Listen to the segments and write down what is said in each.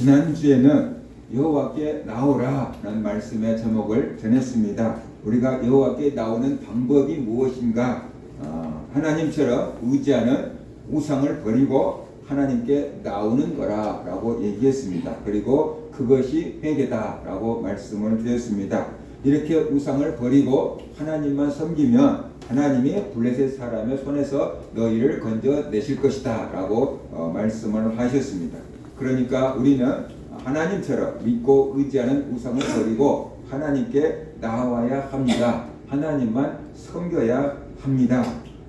지난주에는 여호와께 나오라는 말씀의 제목을 전했습니다. 우리가 여호와께 나오는 방법이 무엇인가? 하나님처럼 의지하는 우상을 버리고 하나님께 나오는 거라고 얘기했습니다. 그리고 그것이 회개다라고 말씀을 드렸습니다. 이렇게 우상을 버리고 하나님만 섬기면 하나님이 블레셋 사람의 손에서 너희를 건져내실 것이다 라고 말씀을 하셨습니다. 그러니까 우리는 하나님처럼 믿고 의지하는 우상을 버리고 하나님께 나와야 합니다. 하나님만 섬겨야 합니다.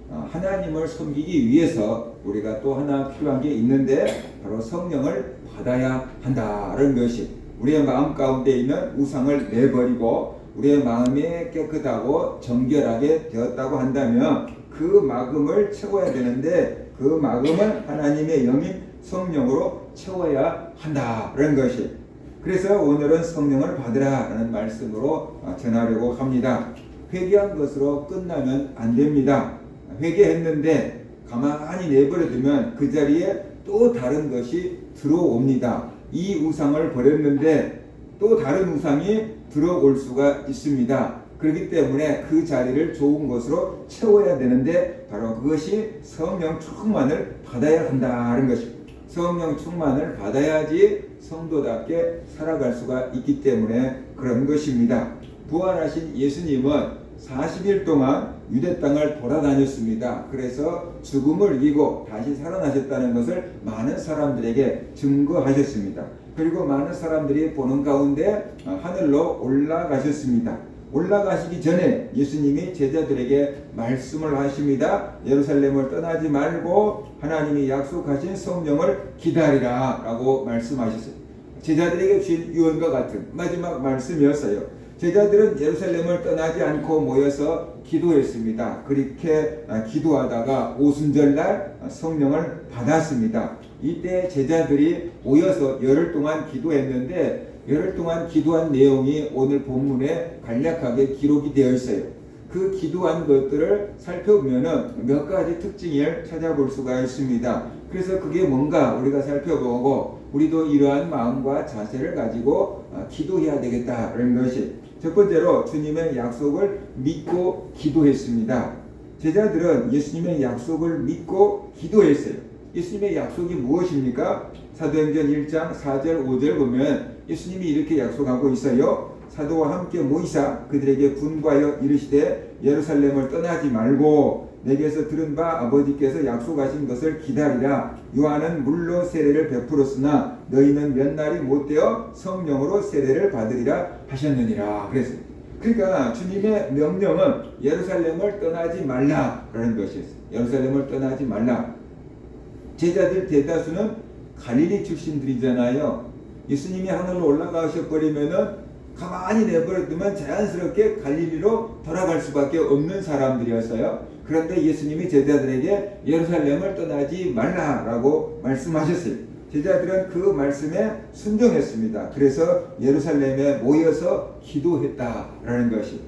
하나님을 섬기기 위해서 우리가 또 하나 필요한 게 있는데 바로 성령을 받아야 한다는 것이, 우리의 마음 가운데 있는 우상을 내버리고 우리의 마음이 깨끗하고 정결하게 되었다고 한다면 그 마음을 채워야 되는데 그 마음을 하나님의 영인 성령으로 채워야 한다는 것이, 그래서 오늘은 성령을 받으라는 말씀으로 전하려고 합니다. 회개한 것으로 끝나면 안 됩니다. 회개했는데 가만히 내버려두면 그 자리에 또 다른 것이 들어옵니다. 이 우상을 버렸는데 또 다른 우상이 들어올 수가 있습니다. 그렇기 때문에 그 자리를 좋은 것으로 채워야 되는데 바로 그것이 성령 충만을 받아야 한다는 것입니다. 성령 충만을 받아야지 성도답게 살아갈 수가 있기 때문에 그런 것입니다. 부활하신 예수님은 40일 동안 유대 땅을 돌아다녔습니다. 그래서 죽음을 이기고 다시 살아나셨다는 것을 많은 사람들에게 증거하셨습니다. 그리고 많은 사람들이 보는 가운데 하늘로 올라가셨습니다. 올라가시기 전에 예수님이 제자들에게 말씀을 하십니다. 예루살렘을 떠나지 말고 하나님이 약속하신 성령을 기다리라 라고 말씀하셨어요. 제자들에게 주신 유언과 같은 마지막 말씀이었어요. 제자들은 예루살렘을 떠나지 않고 모여서 기도했습니다. 그렇게 기도하다가 오순절날 성령을 받았습니다. 이때 제자들이 모여서 열흘 동안 기도했는데 열흘 동안 기도한 내용이 오늘 본문에 간략하게 기록이 되어 있어요. 그 기도한 것들을 살펴보면 몇 가지 특징을 찾아볼 수가 있습니다. 그래서 그게 뭔가 우리가 살펴보고 우리도 이러한 마음과 자세를 가지고 기도해야 되겠다는 것이, 첫 번째로 주님의 약속을 믿고 기도했습니다. 제자들은 예수님의 약속을 믿고 기도했어요. 예수님의 약속이 무엇입니까? 사도행전 1장 4절 5절 보면 예수님이 이렇게 약속하고 있어요. 사도와 함께 모이사 그들에게 분부하여 이르시되 예루살렘을 떠나지 말고 내게서 들은 바 아버지께서 약속하신 것을 기다리라. 요한은 물로 세례를 베풀었으나 너희는 몇 날이 못되어 성령으로 세례를 받으리라 하셨느니라. 그래서 그러니까 주님의 명령은 예루살렘을 떠나지 말라라는 것이었어요. 예루살렘을 떠나지 말라. 제자들 대다수는 갈릴리 출신들이잖아요. 예수님이 하늘로 올라가셔 버리면은 가만히 내버려두면 자연스럽게 갈릴리로 돌아갈 수밖에 없는 사람들이었어요. 그런데 예수님이 제자들에게 예루살렘을 떠나지 말라라고 말씀하셨어요. 제자들은 그 말씀에 순종했습니다. 그래서 예루살렘에 모여서 기도했다라는 것이,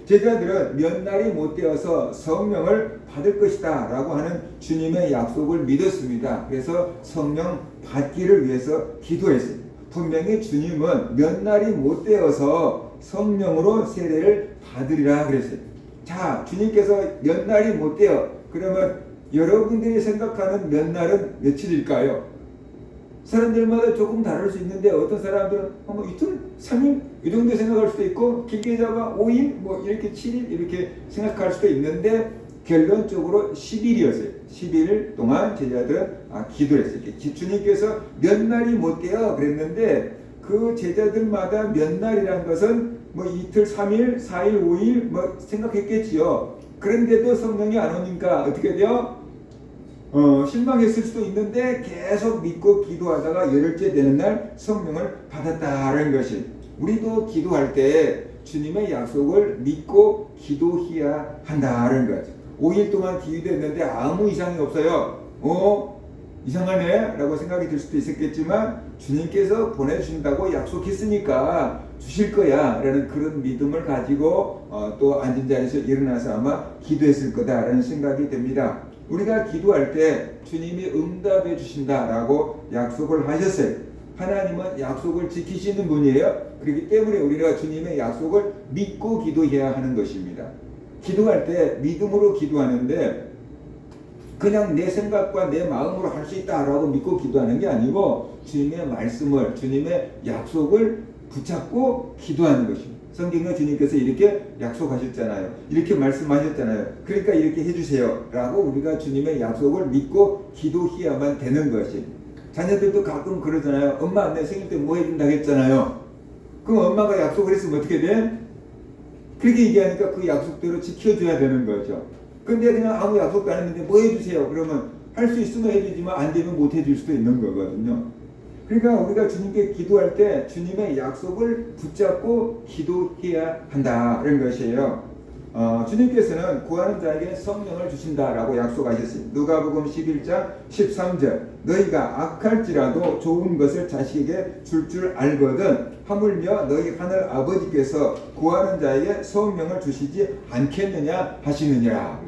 제자들은 몇 날이 못 되어서 성령을 받을 것이다 라고 하는 주님의 약속을 믿었습니다. 그래서 성령 받기를 위해서 기도했습니다. 분명히 주님은 몇 날이 못 되어서 성령으로 세례를 받으리라 그랬어요. 자, 주님께서 몇 날이 못 되어, 그러면 여러분들이 생각하는 몇 날은 며칠일까요? 사람들마다 조금 다를 수 있는데 어떤 사람들은 이틀, 3일 이 정도 생각할 수도 있고 길게 잡아 5일 뭐 이렇게 7일 이렇게 생각할 수도 있는데 결론적으로 10일이었어요. 10일 동안 제자들은 기도를 했어요. 주님께서 몇 날이 못 돼요 그랬는데 그 제자들마다 몇 날이란 것은 뭐 이틀, 3일, 4일, 5일 뭐 생각했겠지요. 그런데도 성령이 안 오니까 어떻게 돼요? 실망했을 수도 있는데 계속 믿고 기도하다가 열흘째 되는 날 성령을 받았다는 것이, 우리도 기도할 때 주님의 약속을 믿고 기도해야 한다는 거죠. 5일 동안 기도했는데 아무 이상이 없어요. 이상하네 라고 생각이 들 수도 있었겠지만 주님께서 보내주신다고 약속했으니까 주실 거야 라는 그런 믿음을 가지고 또 앉은 자리에서 일어나서 아마 기도했을 거다라는 생각이 됩니다. 우리가 기도할 때 주님이 응답해 주신다라고 약속을 하셨어요. 하나님은 약속을 지키시는 분이에요. 그렇기 때문에 우리가 주님의 약속을 믿고 기도해야 하는 것입니다. 기도할 때 믿음으로 기도하는데 그냥 내 생각과 내 마음으로 할 수 있다라고 믿고 기도하는 게 아니고 주님의 말씀을, 주님의 약속을 붙잡고 기도하는 것입니다. 성경에 주님께서 이렇게 약속하셨잖아요. 이렇게 말씀하셨잖아요. 그러니까 이렇게 해주세요 라고 우리가 주님의 약속을 믿고 기도해야만 되는 것이. 자녀들도 가끔 그러잖아요. 엄마 내 생일 때 뭐 해준다고 했잖아요. 그럼 엄마가 약속을 했으면 어떻게 돼? 그렇게 얘기하니까 그 약속대로 지켜줘야 되는 거죠. 근데 그냥 아무 약속도 안 했는데 뭐 해주세요 그러면 할 수 있으면 해주지만 안 되면 못 해줄 수도 있는 거거든요. 그러니까 우리가 주님께 기도할 때 주님의 약속을 붙잡고 기도해야 한다는 것이에요. 주님께서는 구하는 자에게 성령을 주신다라고 약속하셨습니다. 누가복음 11장 13절 너희가 악할지라도 좋은 것을 자식에게 줄 알거든 하물며 너희 하늘 아버지께서 구하는 자에게 성령을 주시지 않겠느냐 하시느니라.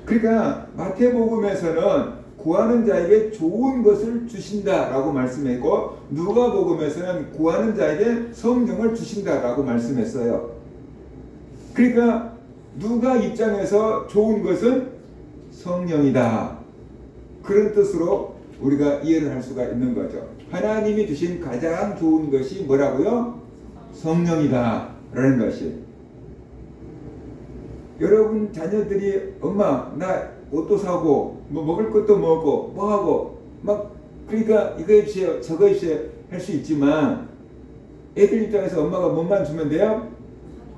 그러니까 마태복음에서는 구하는 자에게 좋은 것을 주신다라고 말씀했고 누가복음에서는 구하는 자에게 성령을 주신다라고 말씀했어요. 그러니까 누가 입장에서 좋은 것은 성령이다. 그런 뜻으로 우리가 이해를 할 수가 있는 거죠. 하나님이 주신 가장 좋은 것이 뭐라고요? 성령이다 라는 것이. 여러분 자녀들이 엄마 나 옷도 사고 뭐 먹을 것도 먹고 뭐 하고 막 그러니까 이거 해주세요 저거 해주세요 할 수 있지만 애들 입장에서 엄마가 뭐만 주면 돼요?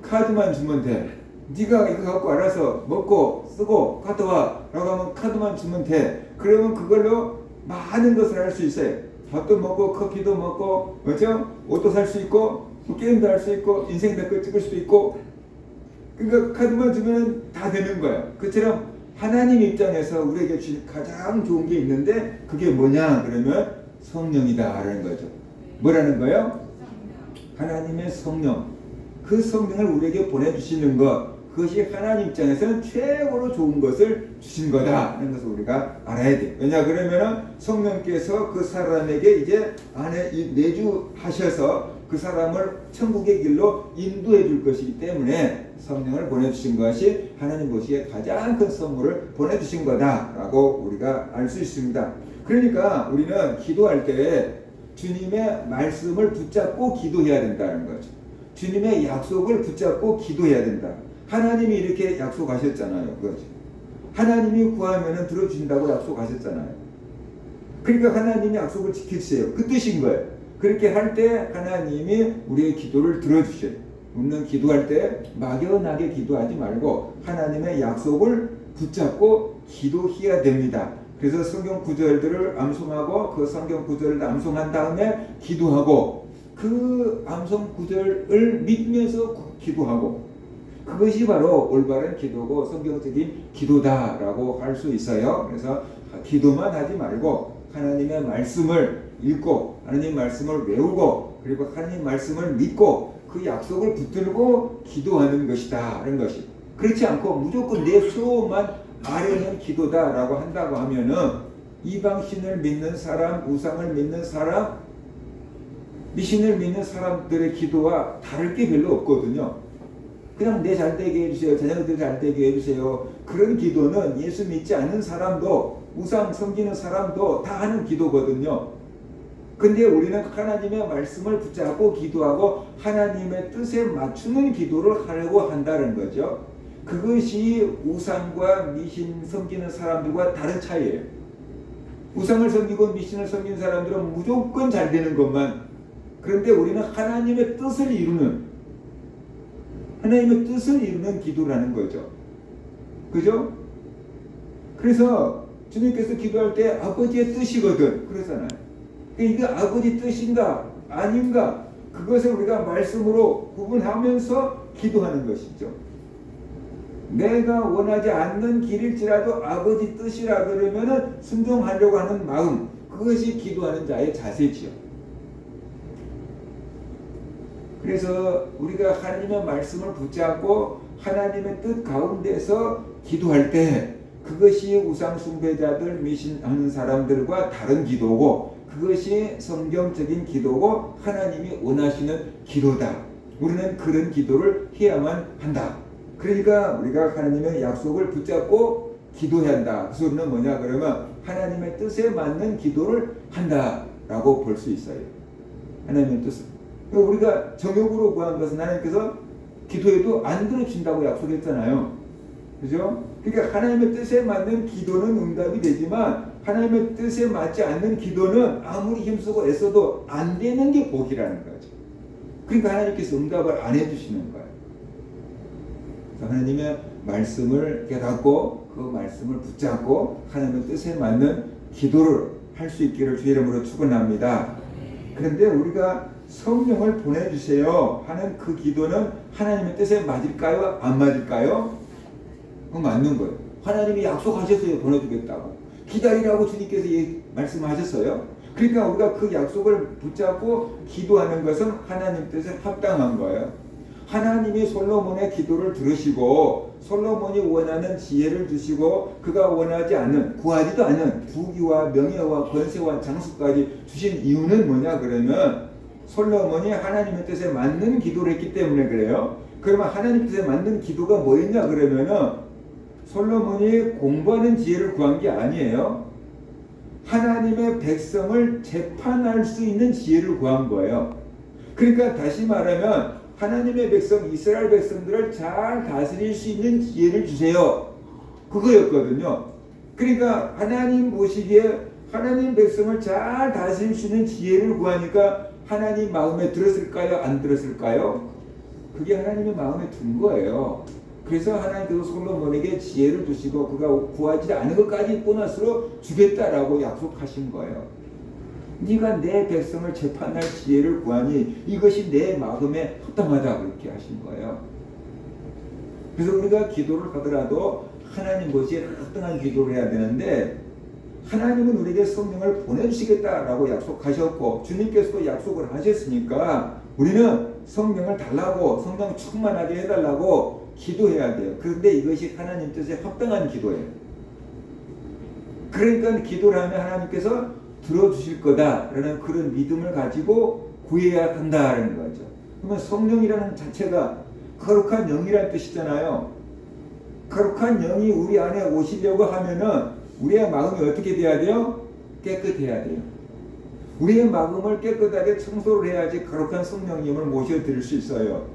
카드만 주면 돼. 네가 이거 갖고 알아서 먹고 쓰고 가져와 라고 하면 카드만 주면 돼. 그러면 그걸로 많은 것을 할 수 있어요. 밥도 먹고 커피도 먹고 그렇죠? 옷도 살 수 있고 게임도 할 수 있고 인생 내 거 찍을 수도 있고. 그러니까 카드만 주면 다 되는 거예요. 그처럼 하나님 입장에서 우리에게 주신 가장 좋은 게 있는데 그게 뭐냐 그러면 성령이다라는 거죠. 뭐라는 거예요? 하나님의 성령. 그 성령을 우리에게 보내주시는 것, 그것이 하나님 입장에서는 최고로 좋은 것을 주신 거다라는 것을 우리가 알아야 돼요. 왜냐 그러면은 성령께서 그 사람에게 이제 안에 내주하셔서 그 사람을 천국의 길로 인도해 줄 것이기 때문에 성령을 보내주신 것이 하나님 보시기에 가장 큰 선물을 보내주신 거다라고 우리가 알 수 있습니다. 그러니까 우리는 기도할 때 주님의 말씀을 붙잡고 기도해야 된다는 거죠. 주님의 약속을 붙잡고 기도해야 된다. 하나님이 이렇게 약속하셨잖아요. 그렇죠? 하나님이 구하면 들어주신다고 약속하셨잖아요. 그러니까 하나님이 약속을 지켜주세요. 그 뜻인 거예요. 그렇게 할 때 하나님이 우리의 기도를 들어주셔요. 우리는 기도할 때 막연하게 기도하지 말고 하나님의 약속을 붙잡고 기도해야 됩니다. 그래서 성경 구절들을 암송하고 그 성경 구절을 암송한 다음에 기도하고 그 암송 구절을 믿으면서 기도하고 그것이 바로 올바른 기도고 성경적인 기도다라고 할 수 있어요. 그래서 기도만 하지 말고 하나님의 말씀을 읽고 하나님 말씀을 외우고 그리고 하나님 말씀을 믿고 그 약속을 붙들고 기도하는 것이다 하는 것이. 그렇지 않고 무조건 내 수호만 아뢰는 기도다라고 한다고 하면은 이방신을 믿는 사람, 우상을 믿는 사람, 미신을 믿는 사람들의 기도와 다를 게 별로 없거든요. 그냥 내 잘되게 해주세요. 자녀들 잘되게 해주세요. 그런 기도는 예수 믿지 않는 사람도 우상 섬기는 사람도 다 하는 기도거든요. 근데 우리는 하나님의 말씀을 붙잡고 기도하고 하나님의 뜻에 맞추는 기도를 하려고 한다는 거죠. 그것이 우상과 미신 섬기는 사람들과 다른 차이예요. 우상을 섬기고 미신을 섬기는 사람들은 무조건 잘 되는 것만. 그런데 우리는 하나님의 뜻을 이루는 기도라는 거죠. 그죠? 그래서 주님께서 기도할 때 아버지의 뜻이거든. 그러잖아요. 이게 아버지 뜻인가 아닌가 그것을 우리가 말씀으로 구분하면서 기도하는 것이죠. 내가 원하지 않는 길일지라도 아버지 뜻이라 그러면은 순종하려고 하는 마음, 그것이 기도하는 자의 자세지요. 그래서 우리가 하나님의 말씀을 붙잡고 하나님의 뜻 가운데서 기도할 때 그것이 우상 숭배자들 미신하는 사람들과 다른 기도고 그것이 성경적인 기도고 하나님이 원하시는 기도다. 우리는 그런 기도를 해야만 한다. 그러니까 우리가 하나님의 약속을 붙잡고 기도해야 한다. 그 소리는 뭐냐 그러면 하나님의 뜻에 맞는 기도를 한다라고 볼 수 있어요. 하나님의 뜻을. 우리가 정욕으로 구한 것은 하나님께서 기도해도 안 들어주신다고 약속했잖아요. 그죠? 그러니까 하나님의 뜻에 맞는 기도는 응답이 되지만 하나님의 뜻에 맞지 않는 기도는 아무리 힘쓰고 애써도 안 되는 게 복이라는 거죠. 그러니까 하나님께서 응답을 안 해주시는 거예요. 하나님의 말씀을 깨닫고 그 말씀을 붙잡고 하나님의 뜻에 맞는 기도를 할 수 있기를 주의 이름으로 축원합니다. 그런데 우리가 성령을 보내주세요 하는 그 기도는 하나님의 뜻에 맞을까요? 안 맞을까요? 그건 맞는 거예요. 하나님이 약속하셨어요. 보내주겠다고. 기다리라고 주님께서 말씀하셨어요. 그러니까 우리가 그 약속을 붙잡고 기도하는 것은 하나님 뜻에 합당한 거예요. 하나님이 솔로몬의 기도를 들으시고 솔로몬이 원하는 지혜를 주시고 그가 원하지 않는 구하지도 않는 부귀와 명예와 권세와 장수까지 주신 이유는 뭐냐 그러면 솔로몬이 하나님의 뜻에 맞는 기도를 했기 때문에 그래요. 그러면 하나님 뜻에 맞는 기도가 뭐였냐 그러면은 솔로몬이 공부하는 지혜를 구한 게 아니에요. 하나님의 백성을 재판할 수 있는 지혜를 구한 거예요. 그러니까 다시 말하면 하나님의 백성 이스라엘 백성들을 잘 다스릴 수 있는 지혜를 주세요. 그거였거든요. 그러니까 하나님 보시기에 하나님 백성을 잘 다스릴 수 있는 지혜를 구하니까 하나님 마음에 들었을까요? 안 들었을까요? 그게 하나님의 마음에 든 거예요. 그래서 하나님께서 솔로몬에게 지혜를 주시고 그가 구하지 않은 것까지 보너스로 주겠다라고 약속하신 거예요. 네가 내 백성을 재판할 지혜를 구하니 이것이 내 마음에 합당하다 그렇게 하신 거예요. 그래서 우리가 기도를 하더라도 하나님 보시기에 합당한 기도를 해야 되는데 하나님은 우리에게 성령을 보내주시겠다라고 약속하셨고 주님께서도 약속을 하셨으니까 우리는 성령을 달라고 성령 충만하게 해달라고 기도해야 돼요. 그런데 이것이 하나님 뜻에 합당한 기도예요. 그러니까 기도를 하면 하나님께서 들어주실 거다라는 그런 믿음을 가지고 구해야 한다는 거죠. 그러면 성령이라는 자체가 거룩한 영이라는 뜻이잖아요. 거룩한 영이 우리 안에 오시려고 하면은 우리의 마음이 어떻게 돼야 돼요? 깨끗해야 돼요. 우리의 마음을 깨끗하게 청소를 해야지 거룩한 성령님을 모셔드릴 수 있어요.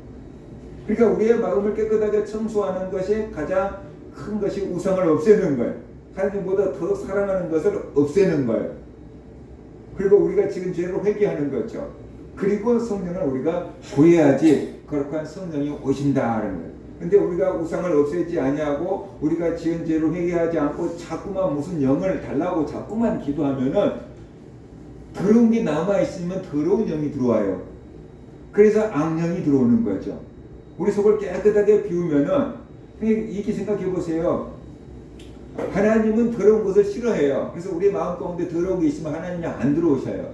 그러니까 우리의 마음을 깨끗하게 청소하는 것이 가장 큰 것이 우상을 없애는 거예요. 하나님보다 더 사랑하는 것을 없애는 거예요. 그리고 우리가 지은 죄를 회개하는 거죠. 그리고 성령을 우리가 구해야지 거룩한 성령이 오신다는 거예요. 근데 우리가 우상을 없애지 아니하고 우리가 지은 죄를 회개하지 않고 자꾸만 무슨 영을 달라고 자꾸만 기도하면은 더러운 게 남아있으면 더러운 영이 들어와요. 그래서 악령이 들어오는 거죠. 우리 속을 깨끗하게 비우면은 이렇게 생각해 보세요. 하나님은 더러운 것을 싫어해요. 그래서 우리 마음 가운데 더러운 게 있으면 하나님이 안 들어오셔요.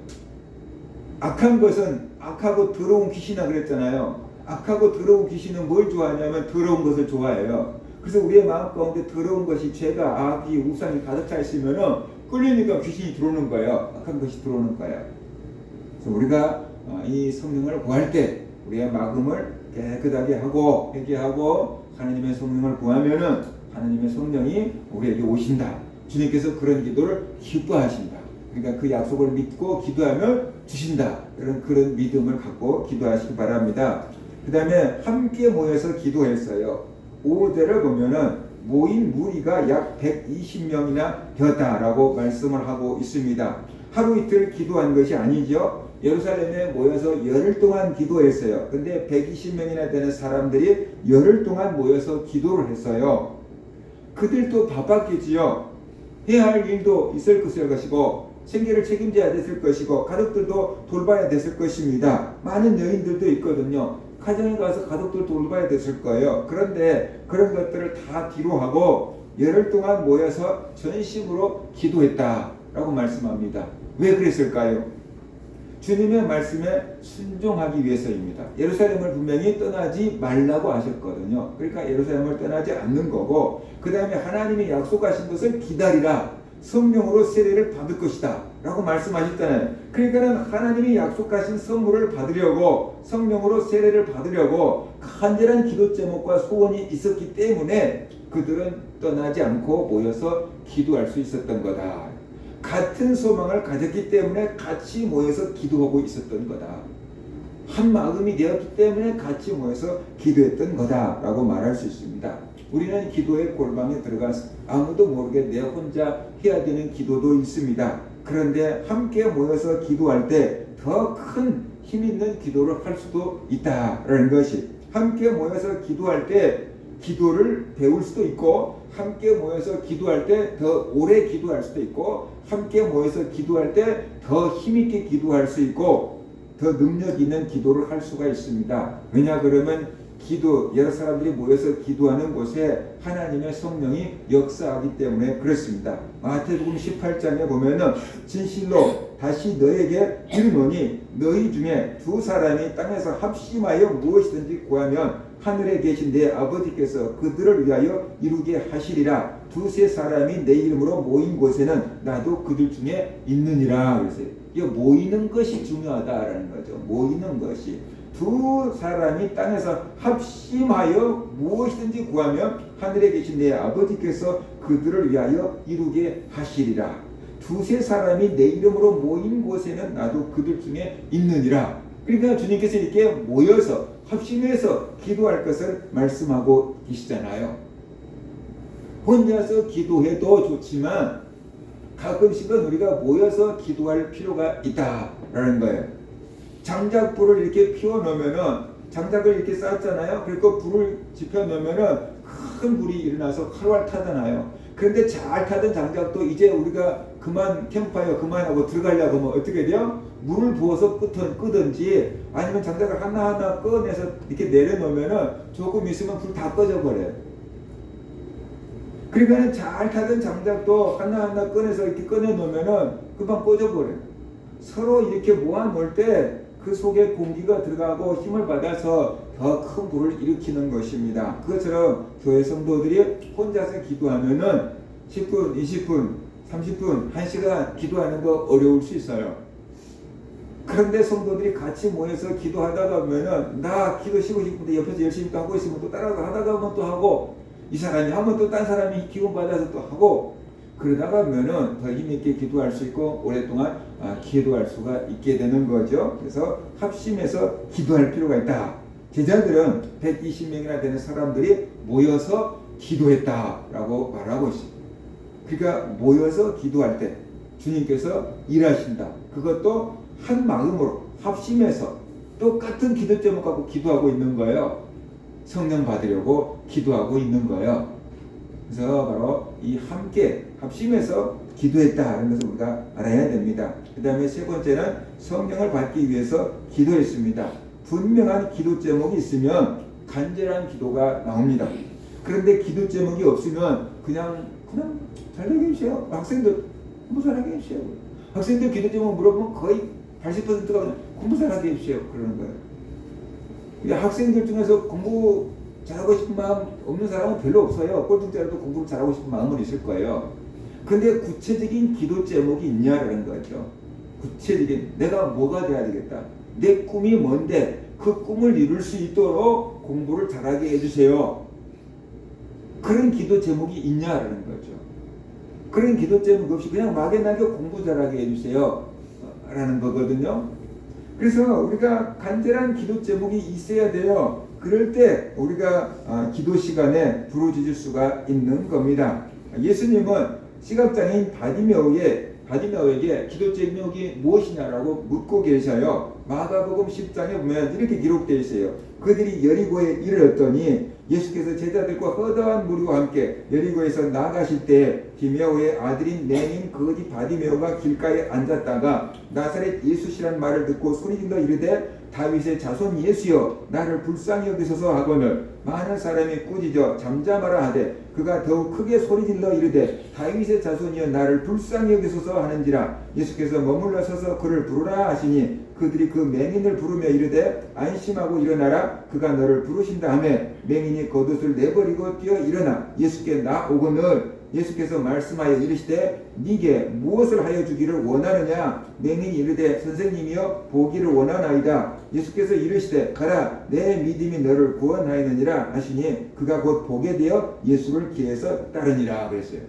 악한 것은 악하고 더러운 귀신이라 그랬잖아요. 악하고 더러운 귀신은 뭘 좋아하냐면 더러운 것을 좋아해요. 그래서 우리의 마음 가운데 더러운 것이 죄가 악이 우상이 가득 차 있으면은 끌리니까 귀신이 들어오는 거예요. 악한 것이 들어오는 거예요. 그래서 우리가 이 성령을 구할 때 우리의 마음을 깨끗하게 하고 회개하고 하나님의 성령을 구하면은 하나님의 성령이 우리에게 오신다. 주님께서 그런 기도를 기뻐하신다. 그러니까 그 약속을 믿고 기도하면 주신다. 그런 믿음을 갖고 기도하시기 바랍니다. 그 다음에 함께 모여서 기도했어요. 5절을 보면은 모인 무리가 약 120명이나 되었다라고 말씀을 하고 있습니다. 하루 이틀 기도한 것이 아니죠. 예루살렘에 모여서 열흘 동안 기도했어요. 근데 120명이나 되는 사람들이 열흘 동안 모여서 기도를 했어요. 그들도 바빴겠지요. 해야 할 일도 있을 것이고 생계를 책임져야 됐을 것이고 가족들도 돌봐야 됐을 것입니다. 많은 여인들도 있거든요. 가정에 가서 가족들 돌봐야 됐을 거예요. 그런데 그런 것들을 다 뒤로 하고 열흘 동안 모여서 전심으로 기도했다라고 말씀합니다. 왜 그랬을까요? 주님의 말씀에 순종하기 위해서입니다. 예루살렘을 분명히 떠나지 말라고 하셨거든요. 그러니까 예루살렘을 떠나지 않는 거고 그 다음에 하나님이 약속하신 것을 기다리라. 성령으로 세례를 받을 것이다 라고 말씀하셨잖아요. 그러니까는 하나님이 약속하신 선물을 받으려고, 성령으로 세례를 받으려고 간절한 기도 제목과 소원이 있었기 때문에 그들은 떠나지 않고 모여서 기도할 수 있었던 거다. 같은 소망을 가졌기 때문에 같이 모여서 기도하고 있었던 거다. 한 마음이 되었기 때문에 같이 모여서 기도했던 거다라고 말할 수 있습니다. 우리는 기도의 골방에 들어가서 아무도 모르게 내 혼자 해야 되는 기도도 있습니다. 그런데 함께 모여서 기도할 때 더 큰 힘 있는 기도를 할 수도 있다라는 것이, 함께 모여서 기도할 때 기도를 배울 수도 있고, 함께 모여서 기도할 때 더 오래 기도할 수도 있고, 함께 모여서 기도할 때 더 힘있게 기도할 수 있고, 더 능력 있는 기도를 할 수가 있습니다. 왜냐 그러면 여러 사람들이 모여서 기도하는 곳에 하나님의 성령이 역사하기 때문에 그렇습니다. 마태복음 18장에 보면은 진실로 다시 너에게 이르노니 너희 중에 두 사람이 땅에서 합심하여 무엇이든지 구하면 하늘에 계신 내 아버지께서 그들을 위하여 이루게 하시리라. 두세 사람이 내 이름으로 모인 곳에는 나도 그들 중에 있느니라. 그래서 이 모이는 것이 중요하다라는 거죠. 모이는 것이. 두 사람이 땅에서 합심하여 무엇이든지 구하면 하늘에 계신 내 아버지께서 그들을 위하여 이루게 하시리라. 두세 사람이 내 이름으로 모인 곳에는 나도 그들 중에 있느니라. 그러니까 주님께서 이렇게 모여서 합심해서 기도할 것을 말씀하고 계시잖아요. 혼자서 기도해도 좋지만 가끔씩은 우리가 모여서 기도할 필요가 있다라는 거예요. 장작불을 이렇게 피워놓으면은, 장작을 이렇게 쌓았잖아요. 그리고 불을 지펴놓으면은 큰 불이 일어나서 활활 타잖아요. 그런데 잘 타던 장작도 이제 우리가 그만 캠프파이어 그만하고 들어가려고 하면 어떻게 돼요? 물을 부어서 끄든지 아니면 장작을 하나하나 꺼내서 이렇게 내려놓으면은 조금 있으면 불 다 꺼져 버려요. 그러니까 잘 타던 장작도 하나하나 꺼내서 이렇게 꺼내놓으면은 금방 꺼져 버려요. 서로 이렇게 모아놓을 때 그 속에 공기가 들어가고 힘을 받아서 더 큰 불을 일으키는 것입니다. 그것처럼 교회 성도들이 혼자서 기도하면은 10분, 20분, 30분, 1시간 기도하는 거 어려울 수 있어요. 그런데 성도들이 같이 모여서 기도하다가 보면은 나 기도 쉬고 싶은데 옆에서 열심히 또 하고 있으면 또 따라서 하다가 보면 또 하고, 이 사람이 하면 또 딴 사람이 기운 받아서 또 하고, 그러다가 보면은 더 힘있게 기도할 수 있고 오랫동안 기도할 수가 있게 되는 거죠. 그래서 합심해서 기도할 필요가 있다. 제자들은 120명이나 되는 사람들이 모여서 기도했다라고 말하고 있습니다. 그러니까 모여서 기도할 때 주님께서 일하신다. 그것도 한 마음으로 합심해서 똑같은 기도 제목 갖고 기도하고 있는 거예요. 성령 받으려고 기도하고 있는 거예요. 그래서 바로 이 함께 합심해서 기도했다는 것을 우리가 알아야 됩니다. 그 다음에 세 번째는 성령을 받기 위해서 기도했습니다. 분명한 기도 제목이 있으면 간절한 기도가 나옵니다. 그런데 기도 제목이 없으면 그냥 잘하게 해주세요. 학생들 공부 잘하게 해주세요. 학생들 기도 제목 물어보면 거의 80%가 그냥 공부 잘하게 해주세요. 그러는 거예요. 학생들 중에서 공부 잘하고 싶은 마음 없는 사람은 별로 없어요. 꼴등자라도 공부를 잘하고 싶은 마음은 있을 거예요. 근데 구체적인 기도 제목이 있냐라는 거죠. 구체적인, 내가 뭐가 돼야 되겠다. 내 꿈이 뭔데 그 꿈을 이룰 수 있도록 공부를 잘하게 해주세요. 그런 기도 제목이 있냐라는 거죠. 그런 기도 제목 없이 그냥 막연하게 공부 잘하게 해주세요 라는 거거든요. 그래서 우리가 간절한 기도 제목이 있어야 돼요. 그럴 때 우리가 기도 시간에 부르짖을 수가 있는 겁니다. 예수님은 시각장애인 바디메오에게 기도 제목이 무엇이냐라고 묻고 계셔요. 마가복음 10장에 보면 이렇게 기록되어 있어요. 그들이 여리고에 이르렀더니 예수께서 제자들과 허다한 무리와 함께 여리고에서 나가실 때 디메오의 아들인 맹인 거지 바디메오가 길가에 앉았다가 나사렛 예수시란 말을 듣고 소리질러 이르되 다윗의 자손 예수여 나를 불쌍히 여기소서 하거늘 많은 사람이 꾸짖어 잠잠하라 하되 그가 더욱 크게 소리질러 이르되 다윗의 자손이여 나를 불쌍히 여기소서 하는지라. 예수께서 머물러 서서 그를 부르라 하시니 그들이 그 맹인을 부르며 이르되 안심하고 일어나라 그가 너를 부르신다 하매 맹인이 겉옷을 내버리고 뛰어 일어나 예수께 나오거늘 예수께서 말씀하여 이르시되 네게 무엇을 하여 주기를 원하느냐. 맹인이 이르되 선생님이여 보기를 원하나이다. 예수께서 이르시되 가라 내 믿음이 너를 구원하였느니라 하시니 그가 곧 보게 되어 예수를 기에서 따르니라 그랬어요.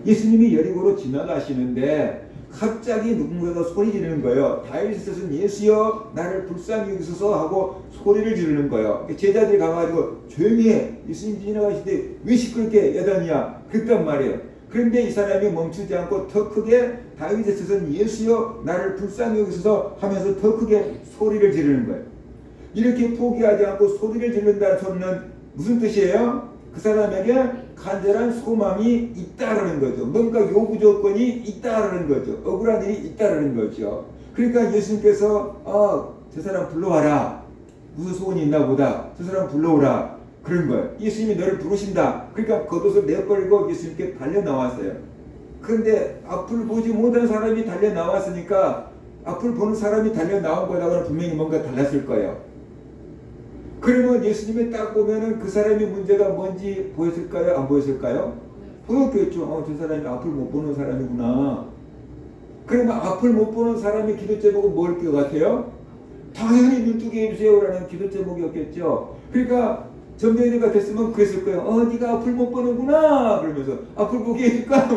예수님이 여리고로 지나가시는데 갑자기 누군가가 소리 지르는 거예요. 다윗의 자손 예수여 나를 불쌍히 여기소서 하고 소리를 지르는 거예요. 제자들이 가가지고 조용히 해. 예수님 지나가시되 왜 시끄럽게 여다니냐 그랬단 말이에요. 그런데 이 사람이 멈추지 않고 더 크게 다윗의 자손 예수여 나를 불쌍히 여기소서 하면서 더 크게 소리를 지르는 거예요. 이렇게 포기하지 않고 소리를 지른다는 소리는 무슨 뜻이에요? 그 사람에게 간절한 소망이 있다라는 거죠. 뭔가 요구 조건이 있다라는 거죠. 억울한 일이 있다라는 거죠. 그러니까 예수님께서 저 사람 불러와라. 무슨 소원이 있나 보다. 저 사람 불러오라. 그런 거예요. 예수님이 너를 부르신다. 그러니까 겉옷을 내버리고 예수님께 달려 나왔어요. 그런데 앞을 보지 못한 사람이 달려 나왔으니까 앞을 보는 사람이 달려 나온 거라고는 분명히 뭔가 달랐을 거예요. 그러면 예수님이 딱 보면은 그 사람의 문제가 뭔지 보였을까요? 안 보였을까요? 보였겠죠. 저 사람이 앞을 못 보는 사람이구나. 그러면 앞을 못 보는 사람의 기도 제목은 뭘 것 같아요? 당연히 눈 뜨게 해주세요라는 기도 제목이었겠죠. 그러니까 전도인이 같았으면 그랬을 거예요. 네가 앞을 못 보는구나. 그러면서 앞을 보게 해줄까?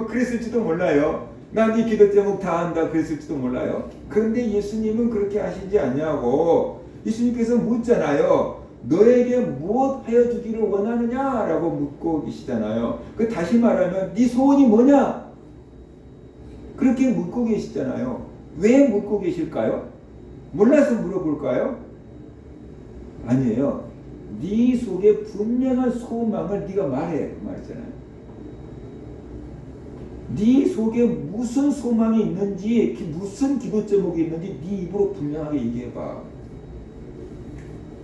그랬을지도 몰라요. 난 이 기도 제목 다 안다. 그랬을지도 몰라요. 그런데 예수님은 그렇게 하시지 않냐고. 예수님께서 묻잖아요. 너에게 무엇 하여 주기를 원하느냐? 라고 묻고 계시잖아요. 다시 말하면 네 소원이 뭐냐? 그렇게 묻고 계시잖아요. 왜 묻고 계실까요? 몰라서 물어볼까요? 아니에요. 네 속에 분명한 소망을 네가 말해. 그 말이잖아요. 네 속에 무슨 소망이 있는지, 무슨 기도 제목이 있는지 네 입으로 분명하게 얘기해봐.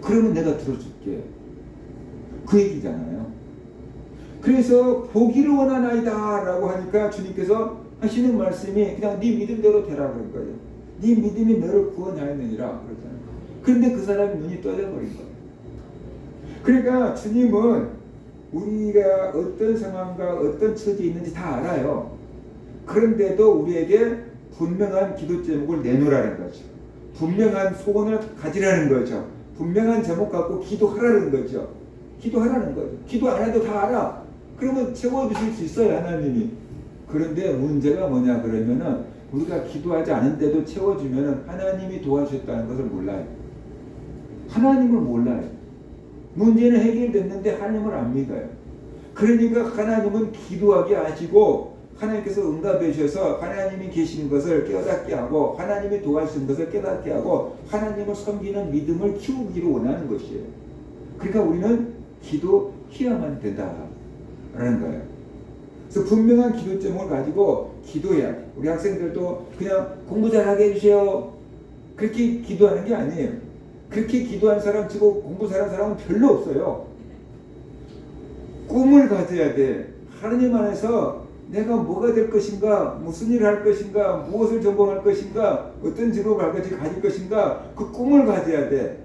그러면 내가 들어줄게. 그 얘기잖아요. 그래서 보기를 원하나이다 라고 하니까 주님께서 하시는 말씀이 그냥 네 믿음대로 되라 그런 거예요. 네 믿음이 너를 구원하였느니라 그러잖아요. 그런데 그 사람이 눈이 떠져버린 거예요. 그러니까 주님은 우리가 어떤 상황과 어떤 처지에 있는지 다 알아요. 그런데도 우리에게 분명한 기도 제목을 내놓으라는 거죠. 분명한 소원을 가지라는 거죠. 분명한 제목 갖고 기도하라는 거죠. 기도하라는 거죠. 기도 안 해도 다 알아. 그러면 채워주실 수 있어요, 하나님이. 그런데 문제가 뭐냐 그러면은 우리가 기도하지 않은데도 채워주면은 하나님이 도와주셨다는 것을 몰라요. 하나님을 몰라요. 문제는 해결됐는데 하나님을 안 믿어요. 그러니까 하나님은 기도하게 하시고 하나님께서 응답해 주셔서 하나님이 계시는 것을 깨닫게 하고 하나님이 도와주시는 것을 깨닫게 하고 하나님을 섬기는 믿음을 키우기를 원하는 것이에요. 그러니까 우리는 기도해야만 된다라는 거예요. 그래서 분명한 기도 제목을 가지고 기도해야 돼. 우리 학생들도 그냥 공부 잘하게 해주세요. 그렇게 기도하는 게 아니에요. 그렇게 기도한 사람 치고 공부 잘하는 사람은 별로 없어요. 꿈을 가져야 돼. 하나님 안에서 내가 뭐가 될 것인가, 무슨 일을 할 것인가, 무엇을 전공할 것인가, 어떤 직업을 할 것인가, 가질 것인가, 그 꿈을 가져야 돼.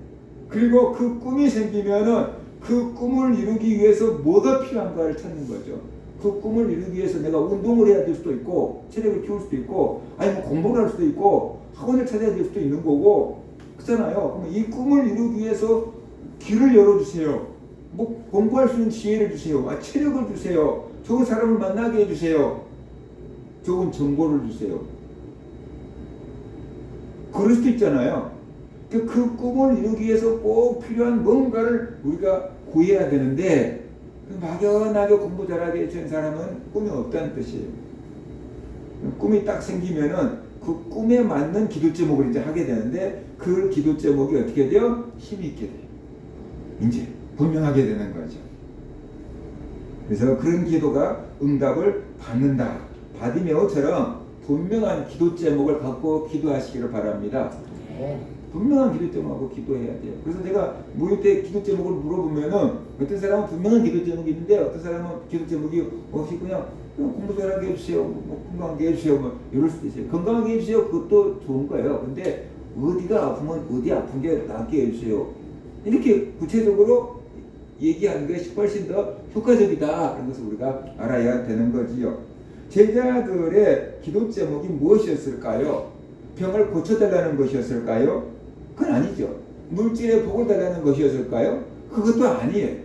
그리고 그 꿈이 생기면은 그 꿈을 이루기 위해서 뭐가 필요한가를 찾는 거죠. 그 꿈을 이루기 위해서 내가 운동을 해야 될 수도 있고, 체력을 키울 수도 있고, 아니면 공부를 할 수도 있고, 학원을 찾아야 될 수도 있는 거고, 그렇잖아요. 그럼 이 꿈을 이루기 위해서 길을 열어주세요. 뭐 공부할 수 있는 지혜를 주세요. 체력을 주세요. 좋은 사람을 만나게 해주세요. 좋은 정보를 주세요. 그럴 수도 있잖아요. 그 꿈을 이루기 위해서 꼭 필요한 뭔가를 우리가 구해야 되는데 막연하게 공부 잘하게 해주는 사람은 꿈이 없다는 뜻이에요. 꿈이 딱 생기면은 그 꿈에 맞는 기도 제목을 이제 하게 되는데 그 기도 제목이 어떻게 돼요? 힘이 있게 돼요. 이제 분명하게 되는 거죠. 그래서 그런 기도가 응답을 받는다. 바디메오처럼 분명한 기도 제목을 갖고 기도하시기를 바랍니다. 분명한 기도 제목하고 기도해야 돼요. 그래서 내가 모일 때 기도 제목을 물어보면은 어떤 사람은 분명한 기도 제목이 있는데 어떤 사람은 기도 제목이 없이 그냥 공부 잘하게 해주세요. 뭐 건강하게 해주세요. 뭐 이럴 수도 있어요. 건강하게 해주세요. 그것도 좋은 거예요. 근데 어디가 아프면 어디 아픈 게 낫게 해주세요. 이렇게 구체적으로 얘기하는 것이 훨씬 더 효과적이다. 그런 것을 우리가 알아야 되는 거지요. 제자들의 기도 제목이 무엇이었을까요? 병을 고쳐달라는 것이었을까요? 그건 아니죠. 물질의 복을 달라는 것이었을까요? 그것도 아니에요.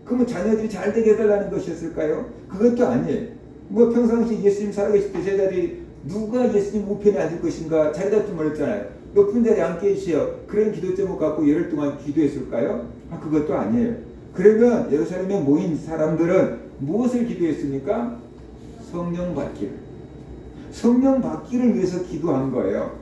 그러면 자녀들이 잘 되게 해달라는 것이었을까요? 그것도 아니에요. 뭐 평상시 예수님 살아계실 때 제자들이 누가 예수님 우편에 앉을 것인가 자리다 좀 말했잖아요. 높은 자리에 앉게 해주세요. 그런 기도 제목 갖고 열흘 동안 기도했을까요? 그것도 아니에요. 그러면 예루살렘에 모인 사람들은 무엇을 기도했습니까? 성령 받기를. 성령 받기를 위해서 기도한 거예요.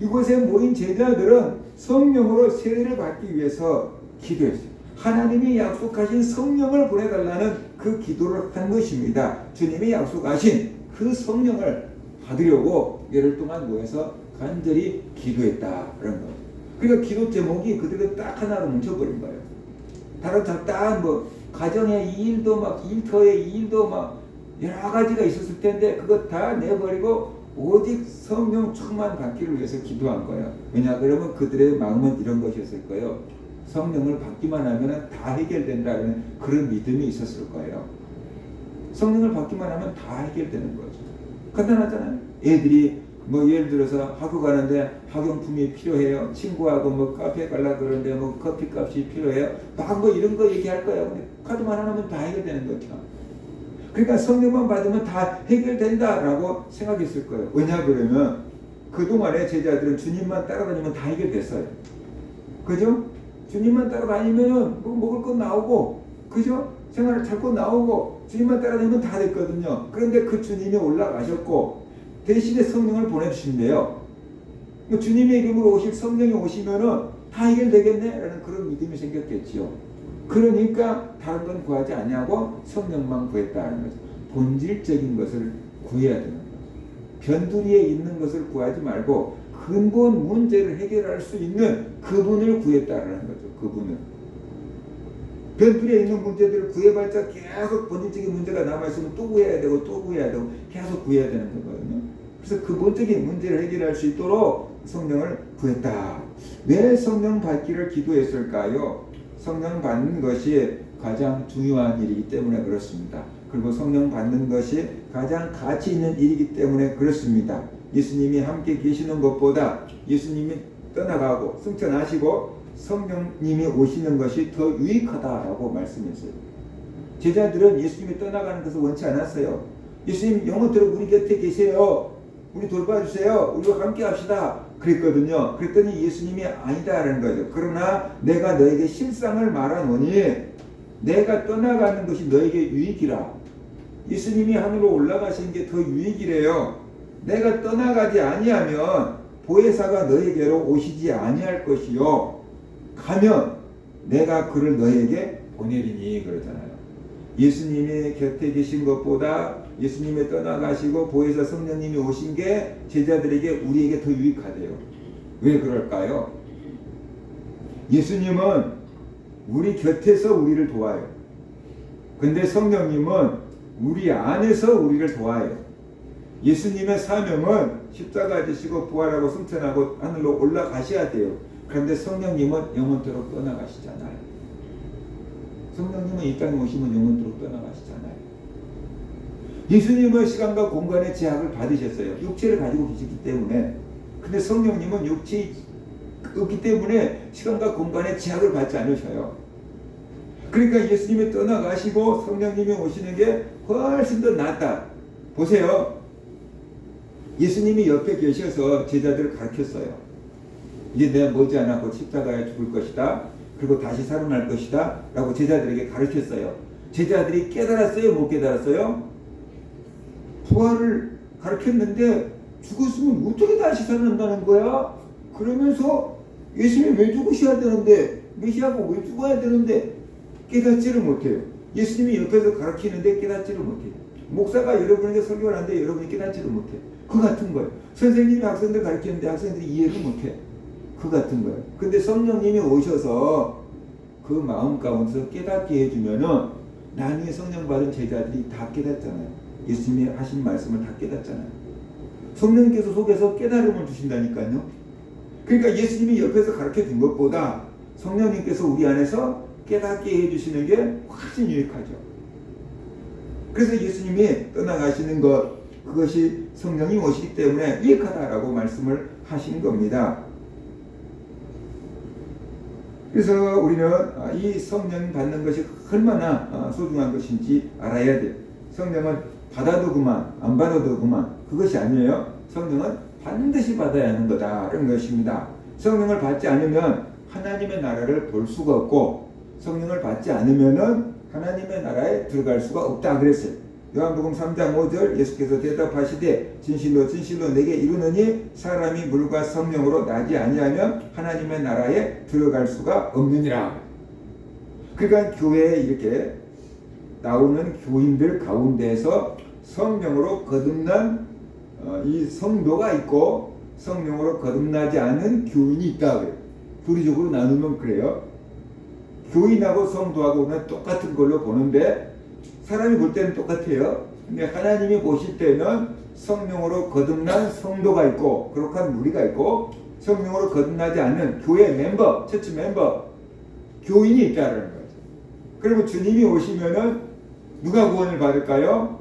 이곳에 모인 제자들은 성령으로 세례를 받기 위해서 기도했어요. 하나님이 약속하신 성령을 보내달라는 그 기도를 한 것입니다. 주님이 약속하신 그 성령을 받으려고 열흘 동안 모여서 간절히 기도했다. 그런 거예요. 그러니까 기도 제목이 그들은 딱 하나로 뭉쳐버린 거예요. 다른 딱 뭐 가정의 이 일도 막 일터의 이 일도 막 여러 가지가 있었을 텐데 그거 다 내버리고 오직 성령 충만 받기를 위해서 기도한 거예요. 왜냐 그러면 그들의 마음은 이런 것이었을 거예요. 성령을 받기만 하면 다 해결된다는 그런 믿음이 있었을 거예요. 성령을 받기만 하면 다 해결되는 거죠. 간단하잖아요. 애들이 뭐 예를 들어서 학교 가는데 학용품이 필요해요. 친구하고 뭐 카페 가려고 그러는데 뭐 커피값이 필요해요. 막 뭐 이런 거 얘기할 거예요. 근데 카드만 하나면 다 해결되는 거죠. 그러니까 성령만 받으면 다 해결된다라고 생각했을 거예요. 왜냐 그러면 그동안의 제자들은 주님만 따라다니면 다 해결됐어요. 그죠? 주님만 따라다니면 뭐 먹을 것 나오고, 그죠? 생활을 찾고 나오고, 주님만 따라다니면 다 됐거든요. 그런데 그 주님이 올라가셨고, 대신에 성령을 보내주신대요. 주님의 이름으로 오실 성령이 오시면은 다 해결되겠네? 라는 그런 믿음이 생겼겠지요. 그러니까 다른 건 구하지 아니하고 성령만 구했다는 거죠. 본질적인 것을 구해야 되는 거죠. 변두리에 있는 것을 구하지 말고 근본 문제를 해결할 수 있는 그분을 구했다라는 거죠. 그분을. 변두리에 있는 문제들을 구해봤자 계속 본질적인 문제가 남아있으면 또 구해야 되고 또 구해야 되고 계속 구해야 되는 거거든요. 그래서 근본적인 문제를 해결할 수 있도록 성령을 구했다. 왜 성령 받기를 기도했을까요? 성령 받는 것이 가장 중요한 일이기 때문에 그렇습니다. 그리고 성령 받는 것이 가장 가치 있는 일이기 때문에 그렇습니다. 예수님이 함께 계시는 것보다 예수님이 떠나가고 승천하시고 성령님이 오시는 것이 더 유익하다라고 말씀했어요. 제자들은 예수님이 떠나가는 것을 원치 않았어요. 예수님 영원토록 우리 곁에 계세요. 우리 돌봐주세요. 우리와 함께 합시다. 그랬거든요. 그랬더니 예수님이 아니다라는 거죠. 그러나 내가 너에게 실상을 말하노니 내가 떠나가는 것이 너에게 유익이라. 예수님이 하늘로 올라가신 게 더 유익이래요. 내가 떠나가지 아니하면 보혜사가 너에게로 오시지 아니할 것이요. 가면 내가 그를 너에게 보내리니 그러잖아요. 예수님이 곁에 계신 것보다 예수님이 떠나가시고 보혜사 성령님이 오신 게 제자들에게 우리에게 더 유익하대요. 왜 그럴까요? 예수님은 우리 곁에서 우리를 도와요. 근데 성령님은 우리 안에서 우리를 도와요. 예수님의 사명은 십자가 지시고 부활하고 승천하고 하늘로 올라가셔야 돼요. 그런데 성령님은 영원토록 떠나가시잖아요. 성령님은 이 땅에 오시면 영원토록 떠나가시잖아요. 예수님은 시간과 공간의 제약을 받으셨어요. 육체를 가지고 계시기 때문에. 근데 성령님은 육체 없기 때문에 시간과 공간의 제약을 받지 않으셔요. 그러니까 예수님이 떠나가시고 성령님이 오시는 게 훨씬 더 낫다. 보세요. 예수님이 옆에 계셔서 제자들을 가르쳤어요. 이제 내가 머지않아 곧 십자가에 죽을 것이다. 그리고 다시 살아날 것이다. 라고 제자들에게 가르쳤어요. 제자들이 깨달았어요? 못 깨달았어요? 부활을 가르쳤는데 죽었으면 어떻게 다시 살아난다는 거야? 그러면서 예수님이 왜 죽으셔야 되는데 메시아가 왜 죽어야 되는데 깨닫지를 못해요. 예수님이 옆에서 가르치는데 깨닫지를 못해요. 목사가 여러분에게 설교를 하는데 여러분이 깨닫지를 못해요. 그 같은 거예요. 선생님이 학생들 가르치는데 학생들이 이해를 못해. 그 같은 거예요. 근데 성령님이 오셔서 그 마음 가운데서 깨닫게 해주면은 나중에 성령 받은 제자들이 다 깨닫잖아요. 예수님이 하신 말씀을 다 깨닫잖아요. 성령님께서 속에서 깨달음을 주신다니까요. 그러니까 예수님이 옆에서 가르쳐 준 것보다 성령님께서 우리 안에서 깨닫게 해주시는 게 훨씬 유익하죠. 그래서 예수님이 떠나가시는 것, 그것이 성령이 오시기 때문에 유익하다라고 말씀을 하신 겁니다. 그래서 우리는 이 성령 받는 것이 얼마나 소중한 것인지 알아야 돼요. 성령은 받아도 그만, 안 받아도 그만, 그것이 아니에요. 성령은 반드시 받아야 하는 거다라는 것입니다. 성령을 받지 않으면 하나님의 나라를 볼 수가 없고, 성령을 받지 않으면은 하나님의 나라에 들어갈 수가 없다 그랬어요. 요한복음 3장 5절 예수께서 대답하시되 진실로 진실로 내게 이르노니 사람이 물과 성령으로 나지 아니하면 하나님의 나라에 들어갈 수가 없느니라. 그러니까 교회에 이렇게 나오는 교인들 가운데서 성령으로 거듭난 이 성도가 있고 성령으로 거듭나지 않은 교인이 있다 그래요. 교리적으로 나누면 그래요. 교인하고 성도하고는 똑같은 걸로 보는데 사람이 볼 때는 똑같아요. 근데 하나님이 보실 때는 성령으로 거듭난 성도가 있고 거룩한 무리가 있고 성령으로 거듭나지 않는 교회 멤버, 처치 멤버, 교인이 있다는 거죠. 그리고 주님이 오시면은 누가 구원을 받을까요?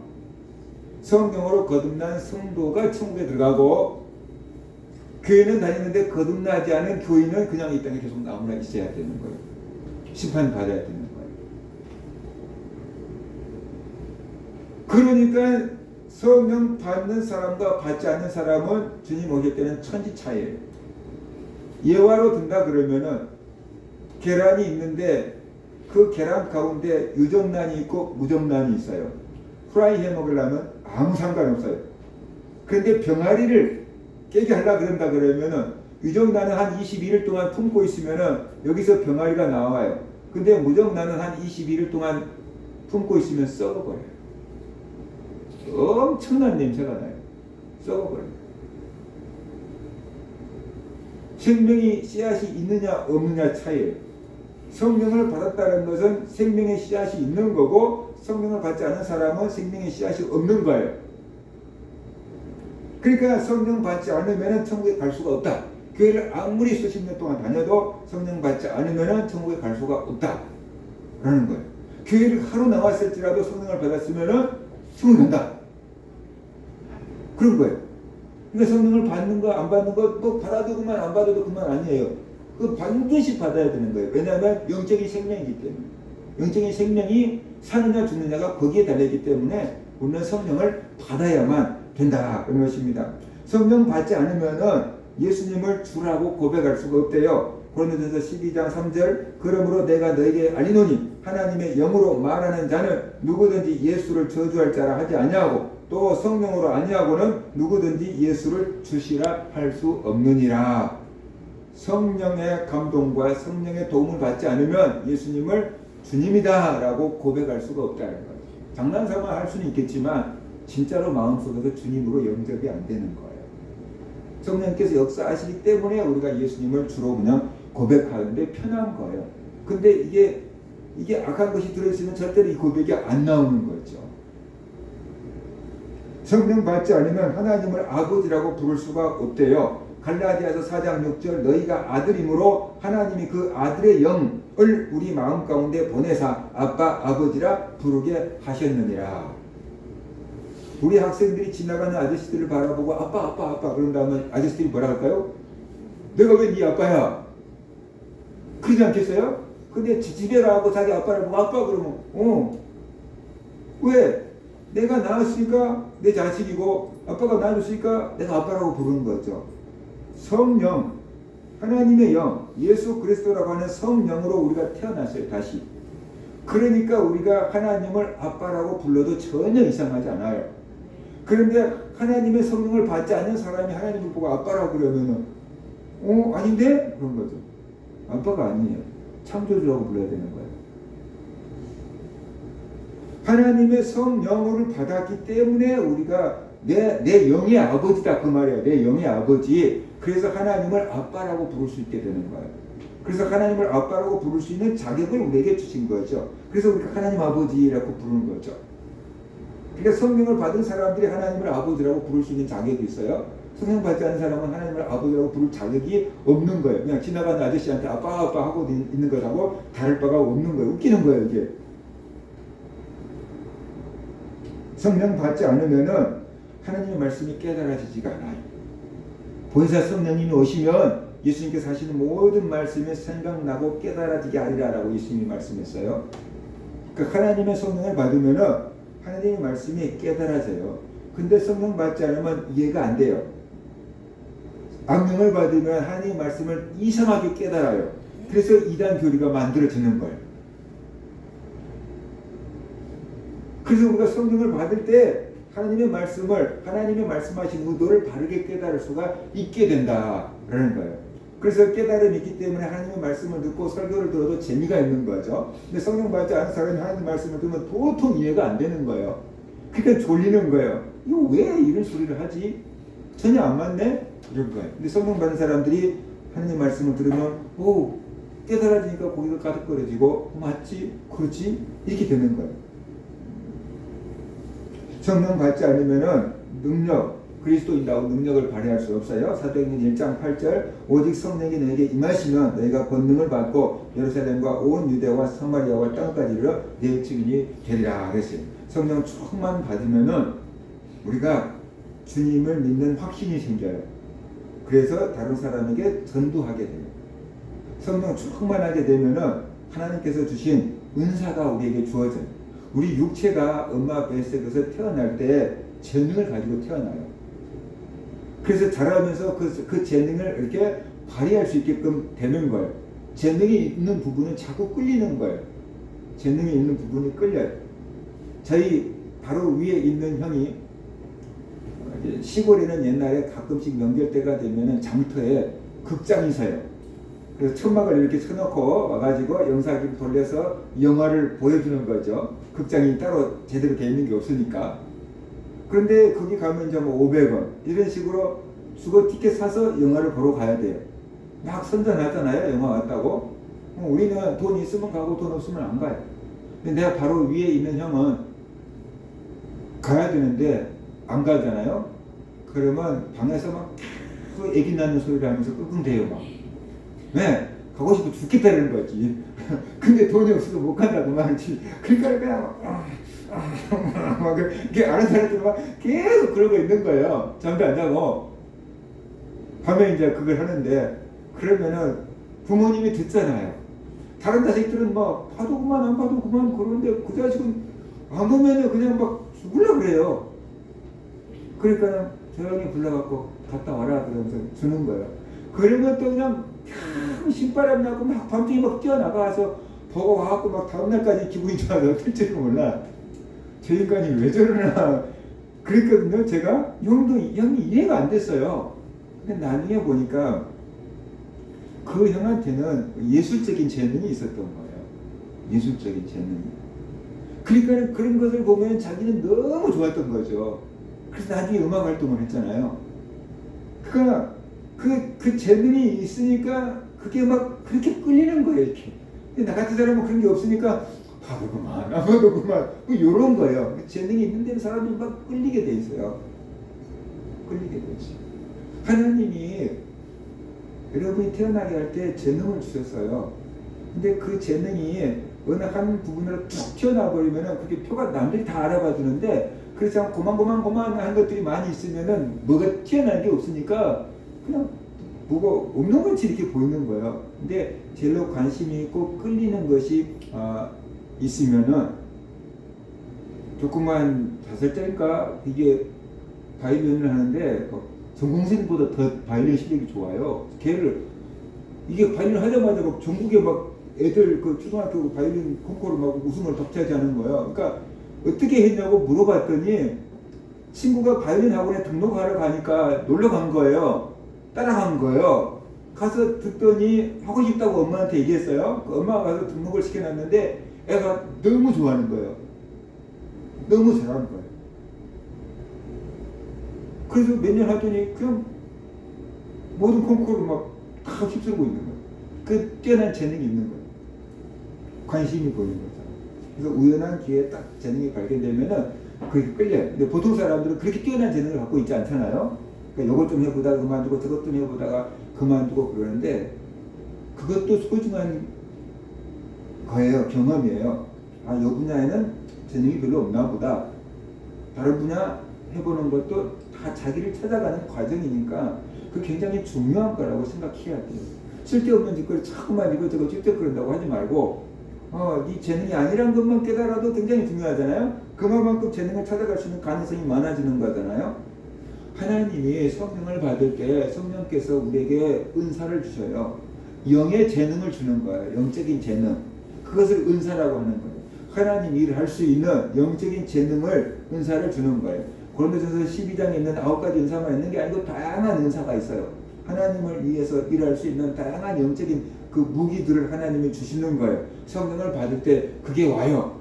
성령으로 거듭난 성도가 천국에 들어가고 교회는 다니는데 거듭나지 않은 교인은 그냥 이 땅에 계속 나무나 있어야 되는 거예요. 심판 받아야 되는 거예요. 그러니까 성령 받는 사람과 받지 않는 사람은 주님 오실 때는 천지 차이예요. 예화로 든다 그러면은 계란이 있는데 그 계란 가운데 유정란이 있고 무정란이 있어요. 프라이 해 먹으려면 아무 상관없어요. 그런데 병아리를 깨게 하려고 그런다 그러면은 유정란은 한 22일 동안 품고 있으면은 여기서 병아리가 나와요. 근데 무정란은 한 21일 동안 품고 있으면 썩어버려요. 엄청난 냄새가 나요. 썩어버려요. 생명이 씨앗이 있느냐 없느냐 차이예요. 성령을 받았다는 것은 생명의 씨앗이 있는 거고 성령을 받지 않은 사람은 생명의 씨앗이 없는 거예요. 그러니까 성령 받지 않으면 천국에 갈 수가 없다. 교회를 아무리 수십 년 동안 다녀도 성령 받지 않으면 천국에 갈 수가 없다 라는 거예요. 교회를 하루 나왔을지라도 성령을 받았으면 천국에 간다 그런 거예요. 그러니까 성령을 받는 거 안 받는 거 뭐 받아도 그만 안 받아도 그만 아니에요. 그 반드시 받아야 되는 거예요. 왜냐하면 영적인 생명이기 때문에. 영적인 생명이 사느냐 죽느냐가 거기에 달려있기 때문에 우리는 성령을 받아야만 된다 그런 것입니다. 성령 받지 않으면은 예수님을 주라고 고백할 수가 없대요. 고린도전서 12장 3절 그러므로 내가 너에게 알리노니 하나님의 영으로 말하는 자는 누구든지 예수를 저주할 자라 하지 아니하고 또 성령으로 아니하고는 누구든지 예수를 주시라 할 수 없느니라. 성령의 감동과 성령의 도움을 받지 않으면 예수님을 주님이다 라고 고백할 수가 없다는 거예요. 장난삼아 할 수는 있겠지만 진짜로 마음속에서 주님으로 영접이 안 되는 거예요. 성령께서 역사하시기 때문에 우리가 예수님을 주로 그냥 고백하는데 편한 거예요. 근데 이게 악한 것이 들어있으면 절대로 이 고백이 안 나오는 거죠. 성령 받지 않으면 하나님을 아버지라고 부를 수가 없대요. 갈라디아서 4장 6절 너희가 아들이므로 하나님이 그 아들의 영을 우리 마음 가운데 보내사 아빠 아버지라 부르게 하셨느니라. 우리 학생들이 지나가는 아저씨들을 바라보고 아빠 그런 다음에 아저씨들이 뭐라 할까요? 내가 왜 네 아빠야? 그러지 않겠어요? 근데 집에 가고 자기 아빠를 보고 아빠 그러면 왜? 내가 낳았으니까 내 자식이고 아빠가 낳았으니까 내가 아빠라고 부르는 거죠. 성령, 하나님의 영, 예수 그리스도라고 하는 성령으로 우리가 태어났어요. 다시. 그러니까 우리가 하나님을 아빠라고 불러도 전혀 이상하지 않아요. 그런데 하나님의 성령을 받지 않는 사람이 하나님을 보고 아빠라고 그러면은 아닌데? 그런 거죠. 아빠가 아니에요. 창조주라고 불러야 되는 거예요. 하나님의 성령을 받았기 때문에 우리가 내 영의 아버지다 그 말이에요. 내 영의 아버지. 그래서 하나님을 아빠라고 부를 수 있게 되는 거예요. 그래서 하나님을 아빠라고 부를 수 있는 자격을 우리에게 주신 거죠. 그래서 우리가 하나님 아버지라고 부르는 거죠. 그러니까 성령을 받은 사람들이 하나님을 아버지라고 부를 수 있는 자격이 있어요. 성령 받지 않은 사람은 하나님을 아버지라고 부를 자격이 없는 거예요. 그냥 지나가는 아저씨한테 아빠 아빠 하고 있는 거라고 다를 바가 없는 거예요. 웃기는 거예요, 이게. 성령 받지 않으면은 하나님의 말씀이 깨달아지지가 않아요. 본사 성령님이 오시면 예수님께서 하시는 모든 말씀이 생각나고 깨달아지게 하리라라고 예수님이 말씀했어요. 그러니까 하나님의 성령을 받으면은 하나님의 말씀이 깨달아져요. 근데 성령 받지 않으면 이해가 안 돼요. 악령을 받으면 하나님의 말씀을 이상하게 깨달아요. 그래서 이단 교리가 만들어지는 거예요. 그래서 우리가 성령을 받을 때 하나님의 말씀을, 하나님의 말씀하신 의도를 바르게 깨달을 수가 있게 된다라는 거예요. 그래서 깨달음이 있기 때문에 하나님의 말씀을 듣고 설교를 들어도 재미가 있는 거죠. 근데 성령 받지 않은 사람이 하나님의 말씀을 들으면 도통 이해가 안 되는 거예요. 그러니까 졸리는 거예요. 이거 왜 이런 소리를 하지? 전혀 안 맞네? 이런 거예요. 근데 성령 받은 사람들이 하나님의 말씀을 들으면 오, 깨달아지니까 고개가 까득거려지고 맞지? 그렇지? 이렇게 되는 거예요. 성령 받지 않으면은 능력, 그리스도인다고 능력을 발휘할 수 없어요. 사도행전 1장 8절 오직 성령이 너에게 임하시면 너희가 권능을 받고 예루살렘과 온 유대와 사마리아와 땅까지 이르러 내 증인이 되리라 그랬어요. 성령 충만 받으면은 우리가 주님을 믿는 확신이 생겨요. 그래서 다른 사람에게 전도하게 돼요. 성령 충만하게 되면은 하나님께서 주신 은사가 우리에게 주어져요. 우리 육체가 엄마 뱃속에서 태어날 때 재능을 가지고 태어나요. 그래서 자라면서 그 재능을 이렇게 발휘할 수 있게끔 되는 거예요. 재능이 있는 부분은 자꾸 끌리는 거예요. 재능이 있는 부분이 끌려요. 저희 바로 위에 있는 형이 시골에는 옛날에 가끔씩 명절 때가 되면은 장터에 극장이 서요. 그래서 천막을 이렇게 쳐놓고 와가지고 영상기를 돌려서 영화를 보여주는 거죠. 극장이 따로 제대로 돼 있는 게 없으니까. 그런데 거기 가면 이제 뭐 500원 이런 식으로 주고 티켓 사서 영화를 보러 가야 돼요. 막 선전하잖아요. 영화 왔다고. 우리는 돈 있으면 가고 돈 없으면 안 가요. 근데 내가 바로 위에 있는 형은 가야 되는데 안 가잖아요. 그러면 방에서 막 계속 애기 낳는 소리를 하면서 끙끙대요. 막. 왜? 가고 싶어 죽겠다는 거지. 근데 돈이 없어서 못 간다고 말이지. 그러니까 그냥 막 이렇게 아는 사람들은 막 계속 그러고 있는 거예요. 잠도 안 자고. 밤에 이제 그걸 하는데 그러면은 부모님이 듣잖아요. 다른 자식들은 막 봐도 그만 안 봐도 그만 그러는데 그 자식은 안 보면은 그냥 막 죽으려고 그래요. 그러니까 조용히 불러갖고 갔다 와라 그러면서 주는 거예요. 그러면 또 그냥 신바람 나고 막 밤중에 막 뛰어나가서 보고 와갖고 막 다음날까지 기분이 좋아서 어떨 줄은 몰라. 저 인간이 왜 저러나 그랬거든요. 제가 형이 이해가 안 됐어요. 근데 나중에 보니까 그 형한테는 예술적인 재능이 있었던 거예요. 예술적인 재능이. 그러니까 그런 것을 보면 자기는 너무 좋았던 거죠. 그래서 나중에 음악 활동을 했잖아요. 그러니까 그 재능이 있으니까 그게 막 그렇게 끌리는 거예요, 이렇게. 근데 나 같은 사람은 그런 게 없으니까 봐도 그만, 안 봐도 그만, 뭐 이런 거예요. 재능이 있는데 사람이 막 끌리게 돼 있어요. 끌리게 되지. 하나님이 여러분이 태어나게 할 때 재능을 주셨어요. 근데 그 재능이 어느 한 부분으로 툭 튀어나와 버리면은 그게 표가 남들이 다 알아봐 주는데 그래서 고만한 것들이 많이 있으면은 뭐가 튀어나온 게 없으니까 그냥 뭐가 없는 것이 이렇게 보이는 거예요. 근데 제일로 관심이 있고 끌리는 것이 있으면은 조그만 5살짜리니까 이게 바이올린을 하는데 전공생보다 더 바이올린 실력이 좋아요. 이게 바이올린 하자마자 막 전국에 막 애들 그 초등학교 바이올린 콩쿠르 막 우승을 독차지하는 거예요. 그러니까 어떻게 했냐고 물어봤더니 친구가 바이올린 학원에 등록하러 가니까 놀러 간 거예요. 따라간 거예요. 가서 듣더니 하고 싶다고 엄마한테 얘기했어요. 그 엄마가 가서 등록을 시켜놨는데 애가 너무 좋아하는 거예요. 너무 잘하는 거예요. 그래서 몇 년 하더니 그냥 모든 콩쿠르를 막 다 휩쓸고 있는 거예요. 그 뛰어난 재능이 있는 거예요. 관심이 보이는 거죠. 그래서 우연한 기회에 딱 재능이 발견되면은 그게 끌려요. 근데 보통 사람들은 그렇게 뛰어난 재능을 갖고 있지 않잖아요. 그러니까 이것 좀 해보다가 그만두고 저것 좀 해보다가 그만두고 그러는데 그것도 소중한 거예요. 경험이에요. 아, 이 분야에는 재능이 별로 없나 보다. 다른 분야 해보는 것도 다 자기를 찾아가는 과정이니까 그 굉장히 중요한 거라고 생각해야 돼요. 쓸데없는 짓거리 자꾸만 이것저것 찝쩍거린다고 하지 말고 네 재능이 아니란 것만 깨달아도 굉장히 중요하잖아요. 그만큼 재능을 찾아갈 수 있는 가능성이 많아지는 거잖아요. 하나님이 성령을 받을 때 성령께서 우리에게 은사를 주셔요. 영의 재능을 주는 거예요. 영적인 재능. 그것을 은사라고 하는 거예요. 하나님이 일을 할 수 있는 영적인 재능을 은사를 주는 거예요. 고린도전서 12장에 있는 9가지 은사만 있는 게 아니고 다양한 은사가 있어요. 하나님을 위해서 일할 수 있는 다양한 영적인 그 무기들을 하나님이 주시는 거예요. 성령을 받을 때 그게 와요.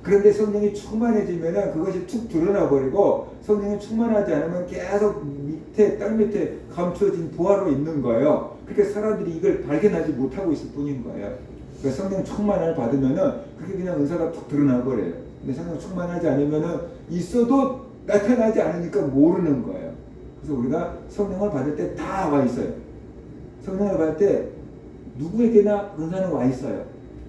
그런데 성령이 충만해지면 그것이 툭 드러나 버리고 성령이 충만하지 않으면 계속 밑에 땅 밑에 감춰진 부하로 있는 거예요. 그러니까 사람들이 이걸 발견하지 못하고 있을 뿐인 거예요. 그러니까 성령 충만을 받으면은 그게 그냥 은사가 툭 드러나 버려요. 근데 성령 충만하지 않으면은 있어도 나타나지 않으니까 모르는 거예요. 그래서 우리가 성령을 받을 때 다 와 있어요. 성령을 받을 때 누구에게나 은사는 와 있어요.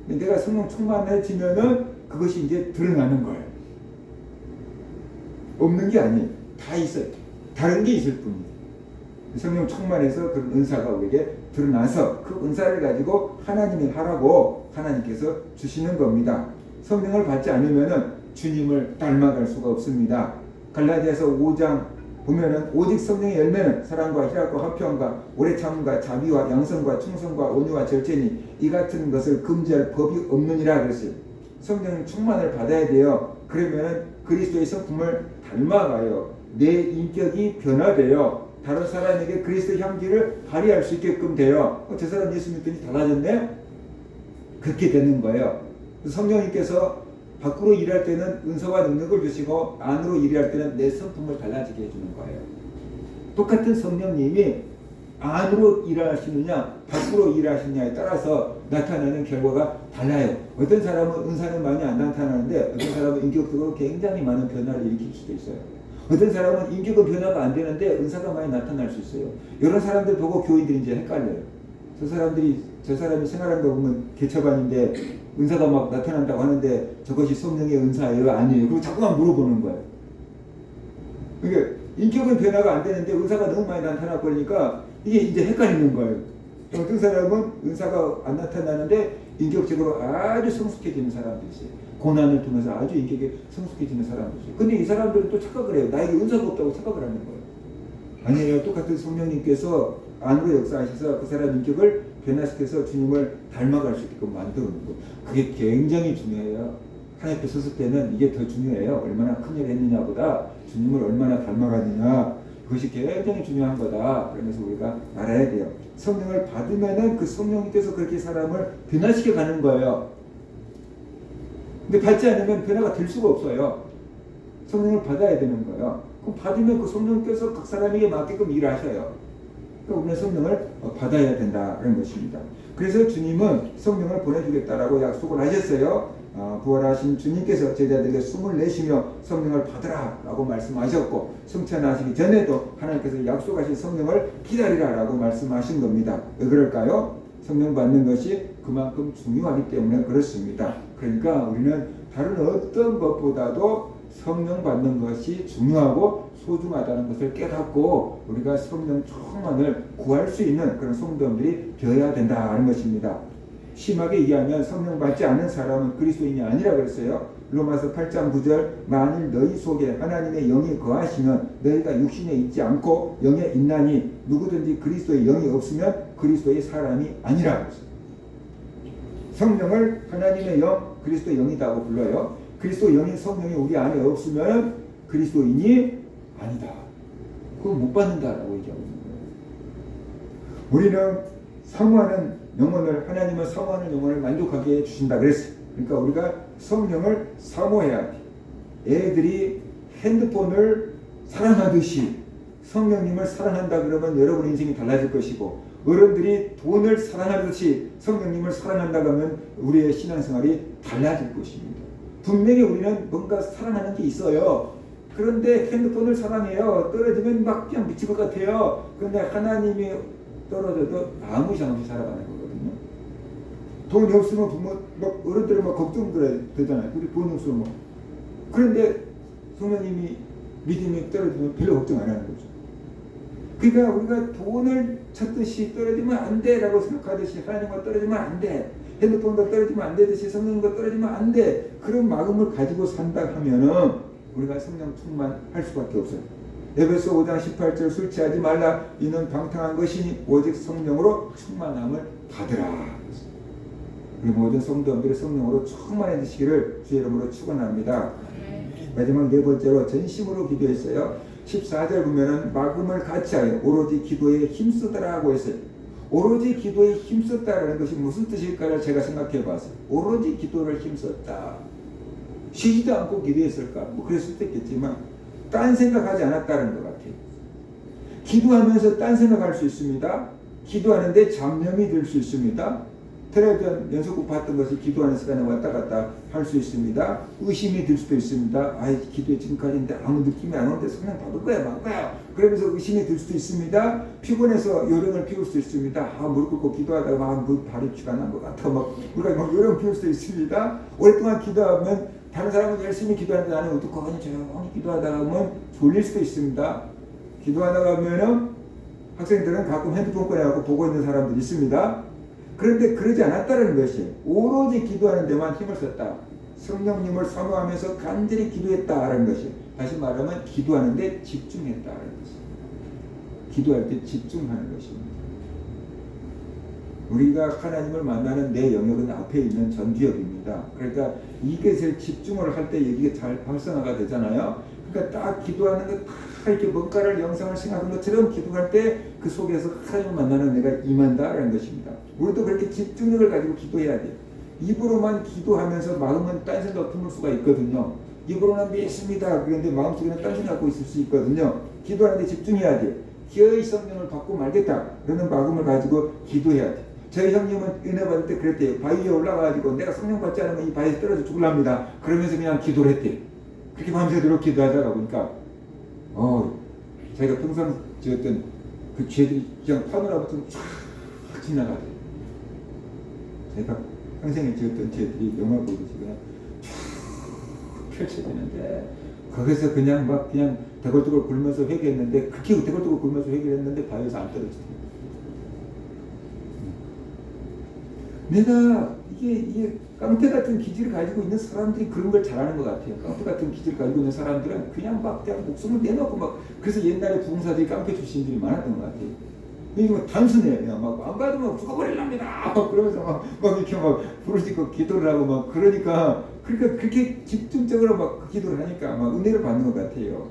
근데 내가 성령 충만해지면은 그것이 이제 드러나는 거예요. 없는 게 아니에요. 다 있어요. 다른 게 있을 뿐이에요. 성령 충만해서 그런 은사가 우리에게 드러나서 그 은사를 가지고 하나님이 하라고 하나님께서 주시는 겁니다. 성령을 받지 않으면은 주님을 닮아갈 수가 없습니다. 갈라디아서 5장 보면은 오직 성령의 열매는 사랑과 희락과 화평과 오래 참음과 자비와 양성과 충성과 온유와 절제니 이 같은 것을 금지할 법이 없느니라 그랬어요. 성령 충만을 받아야 돼요. 그러면은 그리스도의 성품을 닮아가요. 내 인격이 변화돼요. 다른 사람에게 그리스도 향기를 발휘할 수 있게끔 돼요. 저 사람 예수 믿더니 달라졌네? 그렇게 되는 거예요. 성령님께서 밖으로 일할 때는 은사와 능력을 주시고 안으로 일할 때는 내 성품을 달라지게 해주는 거예요. 똑같은 성령님이 안으로 일하시느냐 밖으로 일하시느냐에 따라서 나타나는 결과가 달라요. 어떤 사람은 은사는 많이 안 나타나는데 어떤 사람은 인격적으로 굉장히 많은 변화를 일으킬 수도 있어요. 어떤 사람은 인격은 변화가 안 되는데 은사가 많이 나타날 수 있어요. 이런 사람들 보고 교인들이 이제 헷갈려요. 저 사람이 생활하는 거 보면 개처반인데 은사가 막 나타난다고 하는데 저것이 성령의 은사예요? 아니에요? 그리고 자꾸만 물어보는 거예요. 그러니까 인격은 변화가 안 되는데 은사가 너무 많이 나타나 버리니까 이게 이제 헷갈리는 거예요. 어떤 사람은 은사가 안 나타나는데 인격적으로 아주 성숙해지는 사람도 있어요. 고난을 통해서 아주 인격이 성숙해지는 사람도 있어요. 근데 이 사람들은 또 착각을 해요. 나에게 은사가 없다고 착각을 하는 거예요. 아니에요. 똑같은 성령님께서 안으로 역사하셔서 그 사람 인격을 변화시켜서 주님을 닮아갈 수 있게끔 만드는 거. 그게 굉장히 중요해요. 하나님 앞에 섰을 때는 이게 더 중요해요. 얼마나 큰 일을 했느냐보다 주님을 얼마나 닮아가느냐. 그것이 굉장히 중요한 거다. 그러면서 우리가 알아야 돼요. 성령을 받으면은 그 성령님께서 그렇게 사람을 변화시켜 가는 거예요. 근데 받지 않으면 변화가 될 수가 없어요. 성령을 받아야 되는 거예요. 그럼 받으면 그 성령께서 각 사람에게 맞게끔 일하셔요. 그러니까 우리는 성령을 받아야 된다는 것입니다. 그래서 주님은 성령을 보내주겠다라고 약속을 하셨어요. 부활하신 주님께서 제자들에게 숨을 내쉬며 성령을 받으라 라고 말씀하셨고 승천하시기 전에도 하나님께서 약속하신 성령을 기다리라 라고 말씀하신 겁니다. 왜 그럴까요? 성령 받는 것이 그만큼 중요하기 때문에 그렇습니다. 그러니까 우리는 다른 어떤 것보다도 성령 받는 것이 중요하고 소중하다는 것을 깨닫고 우리가 성령 충만을 구할 수 있는 그런 성도들이 되어야 된다는 것입니다. 심하게 얘기하면 성령 받지 않는 사람은 그리스도인이 아니라 그랬어요. 로마서 8장 9절 만일 너희 속에 하나님의 영이 거하시면 너희가 육신에 있지 않고 영에 있나니 누구든지 그리스도의 영이 없으면 그리스도의 사람이 아니라 그랬어요. 성령을 하나님의 영, 그리스도의 영이라고 불러요. 그리스도 영인 성령이 우리 안에 없으면 그리스도인이 아니다. 그걸 못 받는다라고 얘기하고 있는 거예요. 우리는 사모하는 영혼을 하나님은 사모하는 영혼을 만족하게 해주신다 그랬어요. 그러니까 우리가 성령을 사모해야 돼. 애들이 핸드폰을 사랑하듯이 성령님을 사랑한다 그러면 여러분의 인생이 달라질 것이고 어른들이 돈을 사랑하듯이 성령님을 사랑한다 그러면 우리의 신앙생활이 달라질 것입니다. 분명히 우리는 뭔가 사랑하는 게 있어요. 그런데 핸드폰을 사랑해요. 떨어지면 막 그냥 미칠 것 같아요. 그런데 하나님이 떨어져도 아무 이상 없이 살아가는 거거든요. 돈이 없으면 부모, 막 어른들은 막 걱정 되잖아요. 우리 돈이 없으면 뭐. 그런데 성령님이 믿음이 떨어지면 별로 걱정 안 하는 거죠. 그러니까 우리가 돈을 찾듯이 떨어지면 안 돼라고 생각하듯이 하나님과 떨어지면 안 돼. 핸드폰과 떨어지면 안 되듯이 성령과 떨어지면 안 돼. 그런 마음을 가지고 산다 하면은 우리가 성령 충만할 수밖에 없어요. 에베소 5장 18절 술 취하지 말라. 이는 방탕한 것이니 오직 성령으로 충만함을 받으라. 우리 모든 성도들이 성령으로 충만해지시기를 주의 이름으로 축원합니다. 마지막 네 번째로 전심으로 기도했어요. 14절 보면은 막음을 같이하여 오로지 기도에 힘쓰더라 하고 했어요. 오로지 기도에 힘썼다라는 것이 무슨 뜻일까를 제가 생각해 봤어요. 오로지 기도를 힘썼다. 쉬지도 않고 기도했을까? 뭐 그랬을 수도 있겠지만 딴 생각하지 않았다는 것 같아요. 기도하면서 딴 생각할 수 있습니다. 기도하는데 잡념이 들 수 있습니다. 텔레비전 연속극 봤던 것이 기도하는 시간에 왔다 갔다 할 수 있습니다. 의심이 들 수도 있습니다. 아이 기도에 지금까지인데 아무 느낌이 안 오는데 성령 받을 거야 말 거야. 그러면서 의심이 들 수도 있습니다. 피곤해서 요령을 피울 수도 있습니다. 아 무릎 꿇고 기도하다가 막 발이 쥐가 난 것 같아 막 우리가 막 요령 피울 수도 있습니다. 오랫동안 기도하면 다른 사람은 열심히 기도하는데 나는 어떡하니 조용히 기도하다가 하면 졸릴 수도 있습니다. 기도하다가 하면은 학생들은 가끔 핸드폰 꺼내갖고 보고 있는 사람들이 있습니다. 그런데 그러지 않았다는 것이 오로지 기도하는 데만 힘을 썼다. 성령님을 사모하면서 간절히 기도했다라는 것이 다시 말하면 기도하는 데 집중했다라는 것이 기도할 때 집중하는 것입니다. 우리가 하나님을 만나는 내 영역은 앞에 있는 전기역입니다. 그러니까 이것을 집중을 할 때 여기가 잘 활성화가 되잖아요. 그러니까 딱 기도하는 거 다 이렇게 뭔가를 영상을 생각하는 것처럼 기도할 때 그 속에서 하나님을 만나는 내가 임한다라는 것입니다. 우리도 그렇게 집중력을 가지고 기도해야 돼요. 입으로만 기도하면서 마음은 딴 생각 품을 수가 있거든요. 입으로는 믿습니다. 그런데 마음속에는 딴 생각 갖고 있을 수 있거든요. 기도하는데 집중해야 돼요. 기어이 성령을 받고 말겠다. 그러는 마음을 가지고 기도해야 돼요. 저희 형님은 은혜 받을 때 그랬대요. 바위에 올라가가지고 내가 성령 받지 않으면 이 바위에서 떨어져 죽을랍니다. 그러면서 그냥 기도를 했대요. 그렇게 밤새도록 기도하다가 보니까 자기가 평상 지었던 그 죄들이 그냥 파노라부터 쫙 지나가대요. 제가 평생에 지었던 죄들이 영화 보듯이 그냥 쫙 펼쳐지는데 거기서 그냥 막 그냥 대걸대걸 굴면서 회개했는데 그렇게 대걸대걸 굴면서 회개했는데 바위에서 안 떨어지더라고요. 내가 이게 깡패 같은 기질을 가지고 있는 사람들이 그런 걸 잘하는 것 같아요. 깡패 같은 기질을 가지고 있는 사람들은 그냥 막 그냥 목숨을 내놓고 막 그래서 옛날에 부흥사들이 깡패 출신들이 많았던 것 같아요. 이거 단순해. 그냥 막 안 받으면 죽어버릴랍니다. 막 그러면서 막 이렇게 막 부르짖고 기도를 하고 막 그러니까 그렇게 집중적으로 막 기도를 하니까 막 은혜를 받는 것 같아요.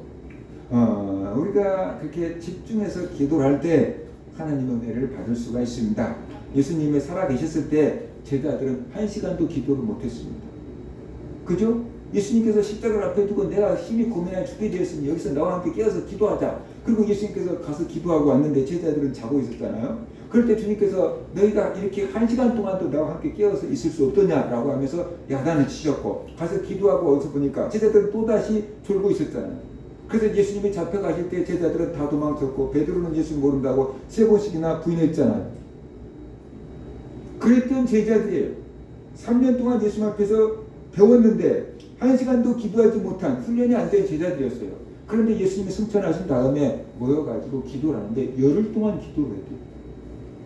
우리가 그렇게 집중해서 기도를 할 때 하나님의 은혜를 받을 수가 있습니다. 예수님이 살아계셨을 때 제자들은 1시간도 기도를 못했습니다. 그죠? 예수님께서 십자가를 앞에 두고 내가 심히 고민하여 죽게 되었으니 여기서 나와 함께 깨어서 기도하자. 그리고 예수님께서 가서 기도하고 왔는데 제자들은 자고 있었잖아요. 그럴 때 주님께서 너희가 이렇게 1시간 동안도 나와 함께 깨어서 있을 수 없더냐라고 하면서 야단을 치셨고 가서 기도하고 어디서 보니까 제자들은 또다시 졸고 있었잖아요. 그래서 예수님이 잡혀가실 때 제자들은 다 도망쳤고 베드로는 예수 모른다고 3번씩이나 부인했잖아요. 그랬던 제자들이에요. 3년 동안 예수님 앞에서 배웠는데 1시간도 기도하지 못한 훈련이 안 된 제자들이었어요. 그런데 예수님이 승천하신 다음에 모여가지고 기도를 하는데 열흘 동안 기도를 했대요.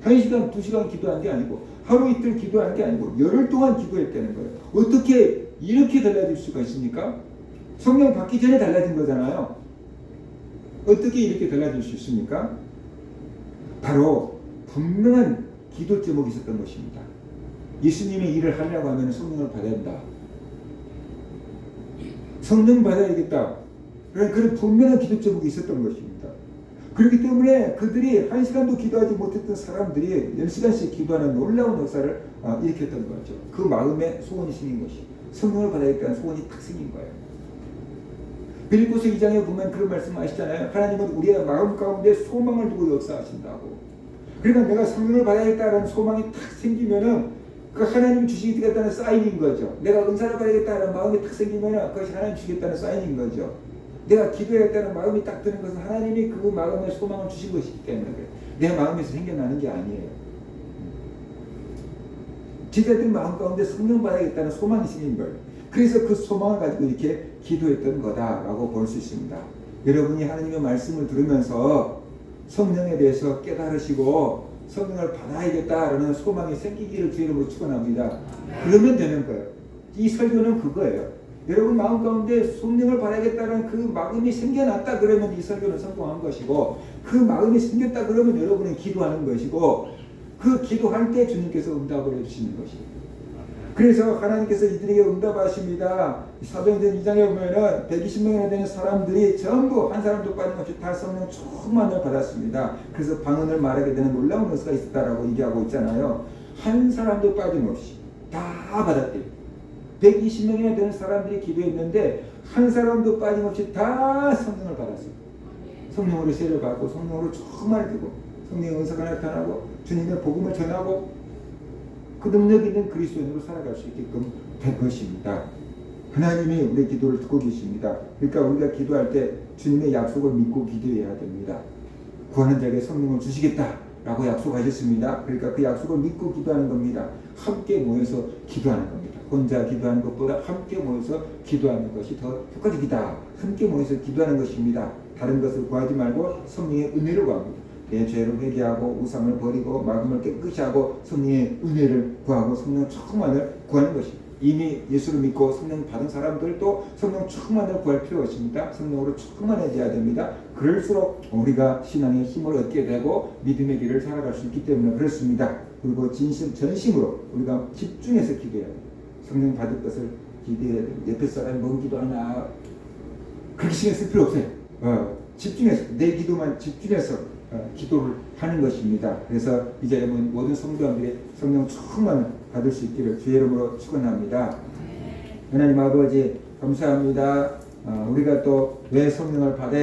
1시간, 2시간 기도한 게 아니고 하루 이틀 기도한 게 아니고 열흘 동안 기도했다는 거예요. 어떻게 이렇게 달라질 수가 있습니까? 성령 받기 전에 달라진 거잖아요. 어떻게 이렇게 달라질 수 있습니까? 바로 분명한 기도 제목이 있었던 것입니다. 예수님의 일을 하려고 하면 성령을 받아야 한다. 성령 받아야겠다. 그런 분명한 기도 제목이 있었던 것입니다. 그렇기 때문에 그들이 1시간도 기도하지 못했던 사람들이 10시간씩 기도하는 놀라운 역사를 일으켰던 거죠. 그 마음에 소원이 생긴 것이 성령을 받아야겠다는 소원이 딱 생긴 거예요. 빌립보서 2장에 보면 그런 말씀 아시잖아요. 하나님은 우리의 마음 가운데 소망을 두고 역사하신다고. 그러니까 내가 성령을 받아야겠다는 소망이 탁 생기면은 그 하나님 주시겠다는 사인인 거죠. 내가 은사를 받아야겠다는 마음이 탁 생기면은 그것이 하나님 주시겠다는 사인인 거죠. 내가 기도했다는 마음이 딱 드는 것은 하나님이 그 마음에 소망을 주신 것이기 때문에 그래요. 내 마음에서 생겨나는 게 아니에요. 기도했던 마음 가운데 성령 받아야겠다는 소망이 생긴 거예요. 그래서 그 소망을 가지고 이렇게 기도했던 거다라고 볼 수 있습니다. 여러분이 하나님의 말씀을 들으면서 성령에 대해서 깨달으시고 성령을 받아야겠다라는 소망이 생기기를 주의 이름으로 축원합니다. 그러면 되는 거예요. 이 설교는 그거예요. 여러분 마음 가운데 성령을 받아야겠다는 그 마음이 생겨났다 그러면 이 설교는 성공한 것이고, 그 마음이 생겼다 그러면 여러분은 기도하는 것이고, 그 기도할 때 주님께서 응답을 해주시는 것이에요. 그래서 하나님께서 이들에게 응답하십니다. 사도행전 2장에 보면은 120명이나 되는 사람들이 전부 한 사람도 빠짐없이 다 성령 충만을 받았습니다. 그래서 방언을 말하게 되는 놀라운 은사가 있었다라고 얘기하고 있잖아요. 한 사람도 빠짐없이 다 받았대요. 120명이나 되는 사람들이 기도했는데 한 사람도 빠짐없이 다 성령을 받았어요. 성령으로 세례를 받고 성령으로 충만을 되고 성령의 은사가 나타나고 주님의 복음을 전하고 그 능력 있는 그리스도인으로 살아갈 수 있게끔 된 것입니다. 하나님이 우리의 기도를 듣고 계십니다. 그러니까 우리가 기도할 때 주님의 약속을 믿고 기도해야 됩니다. 구하는 자에게 성령을 주시겠다라고 약속하셨습니다. 그러니까 그 약속을 믿고 기도하는 겁니다. 함께 모여서 기도하는 겁니다. 혼자 기도하는 것보다 함께 모여서 기도하는 것이 더 효과적이다. 함께 모여서 기도하는 것입니다. 다른 것을 구하지 말고 성령의 은혜를 구합니다. 내 죄를 회개하고 우상을 버리고 마음을 깨끗이 하고 성령의 은혜를 구하고 성령 충만을 구하는 것입니다. 이미 예수를 믿고 성령 받은 사람들도 성령 충만을 구할 필요가 있습니다. 성령으로 충만해져야 됩니다. 그럴수록 우리가 신앙의 힘을 얻게 되고 믿음의 길을 살아갈 수 있기 때문에 그렇습니다. 그리고 전심으로 우리가 집중해서 기도해야 됩니다. 성령 받을 것을 기도해야 됩니다. 옆에 사람이 뭔 기도하나 그렇게 신경 쓸 필요 없어요. 집중해서 내 기도만 집중해서 기도를 하는 것입니다. 그래서 이제 모든 성도들이 성령 충만을 받을 수 있기를 주의 이름으로 축원합니다. 하나님 아버지 감사합니다. 우리가 또 왜 성령을 받아야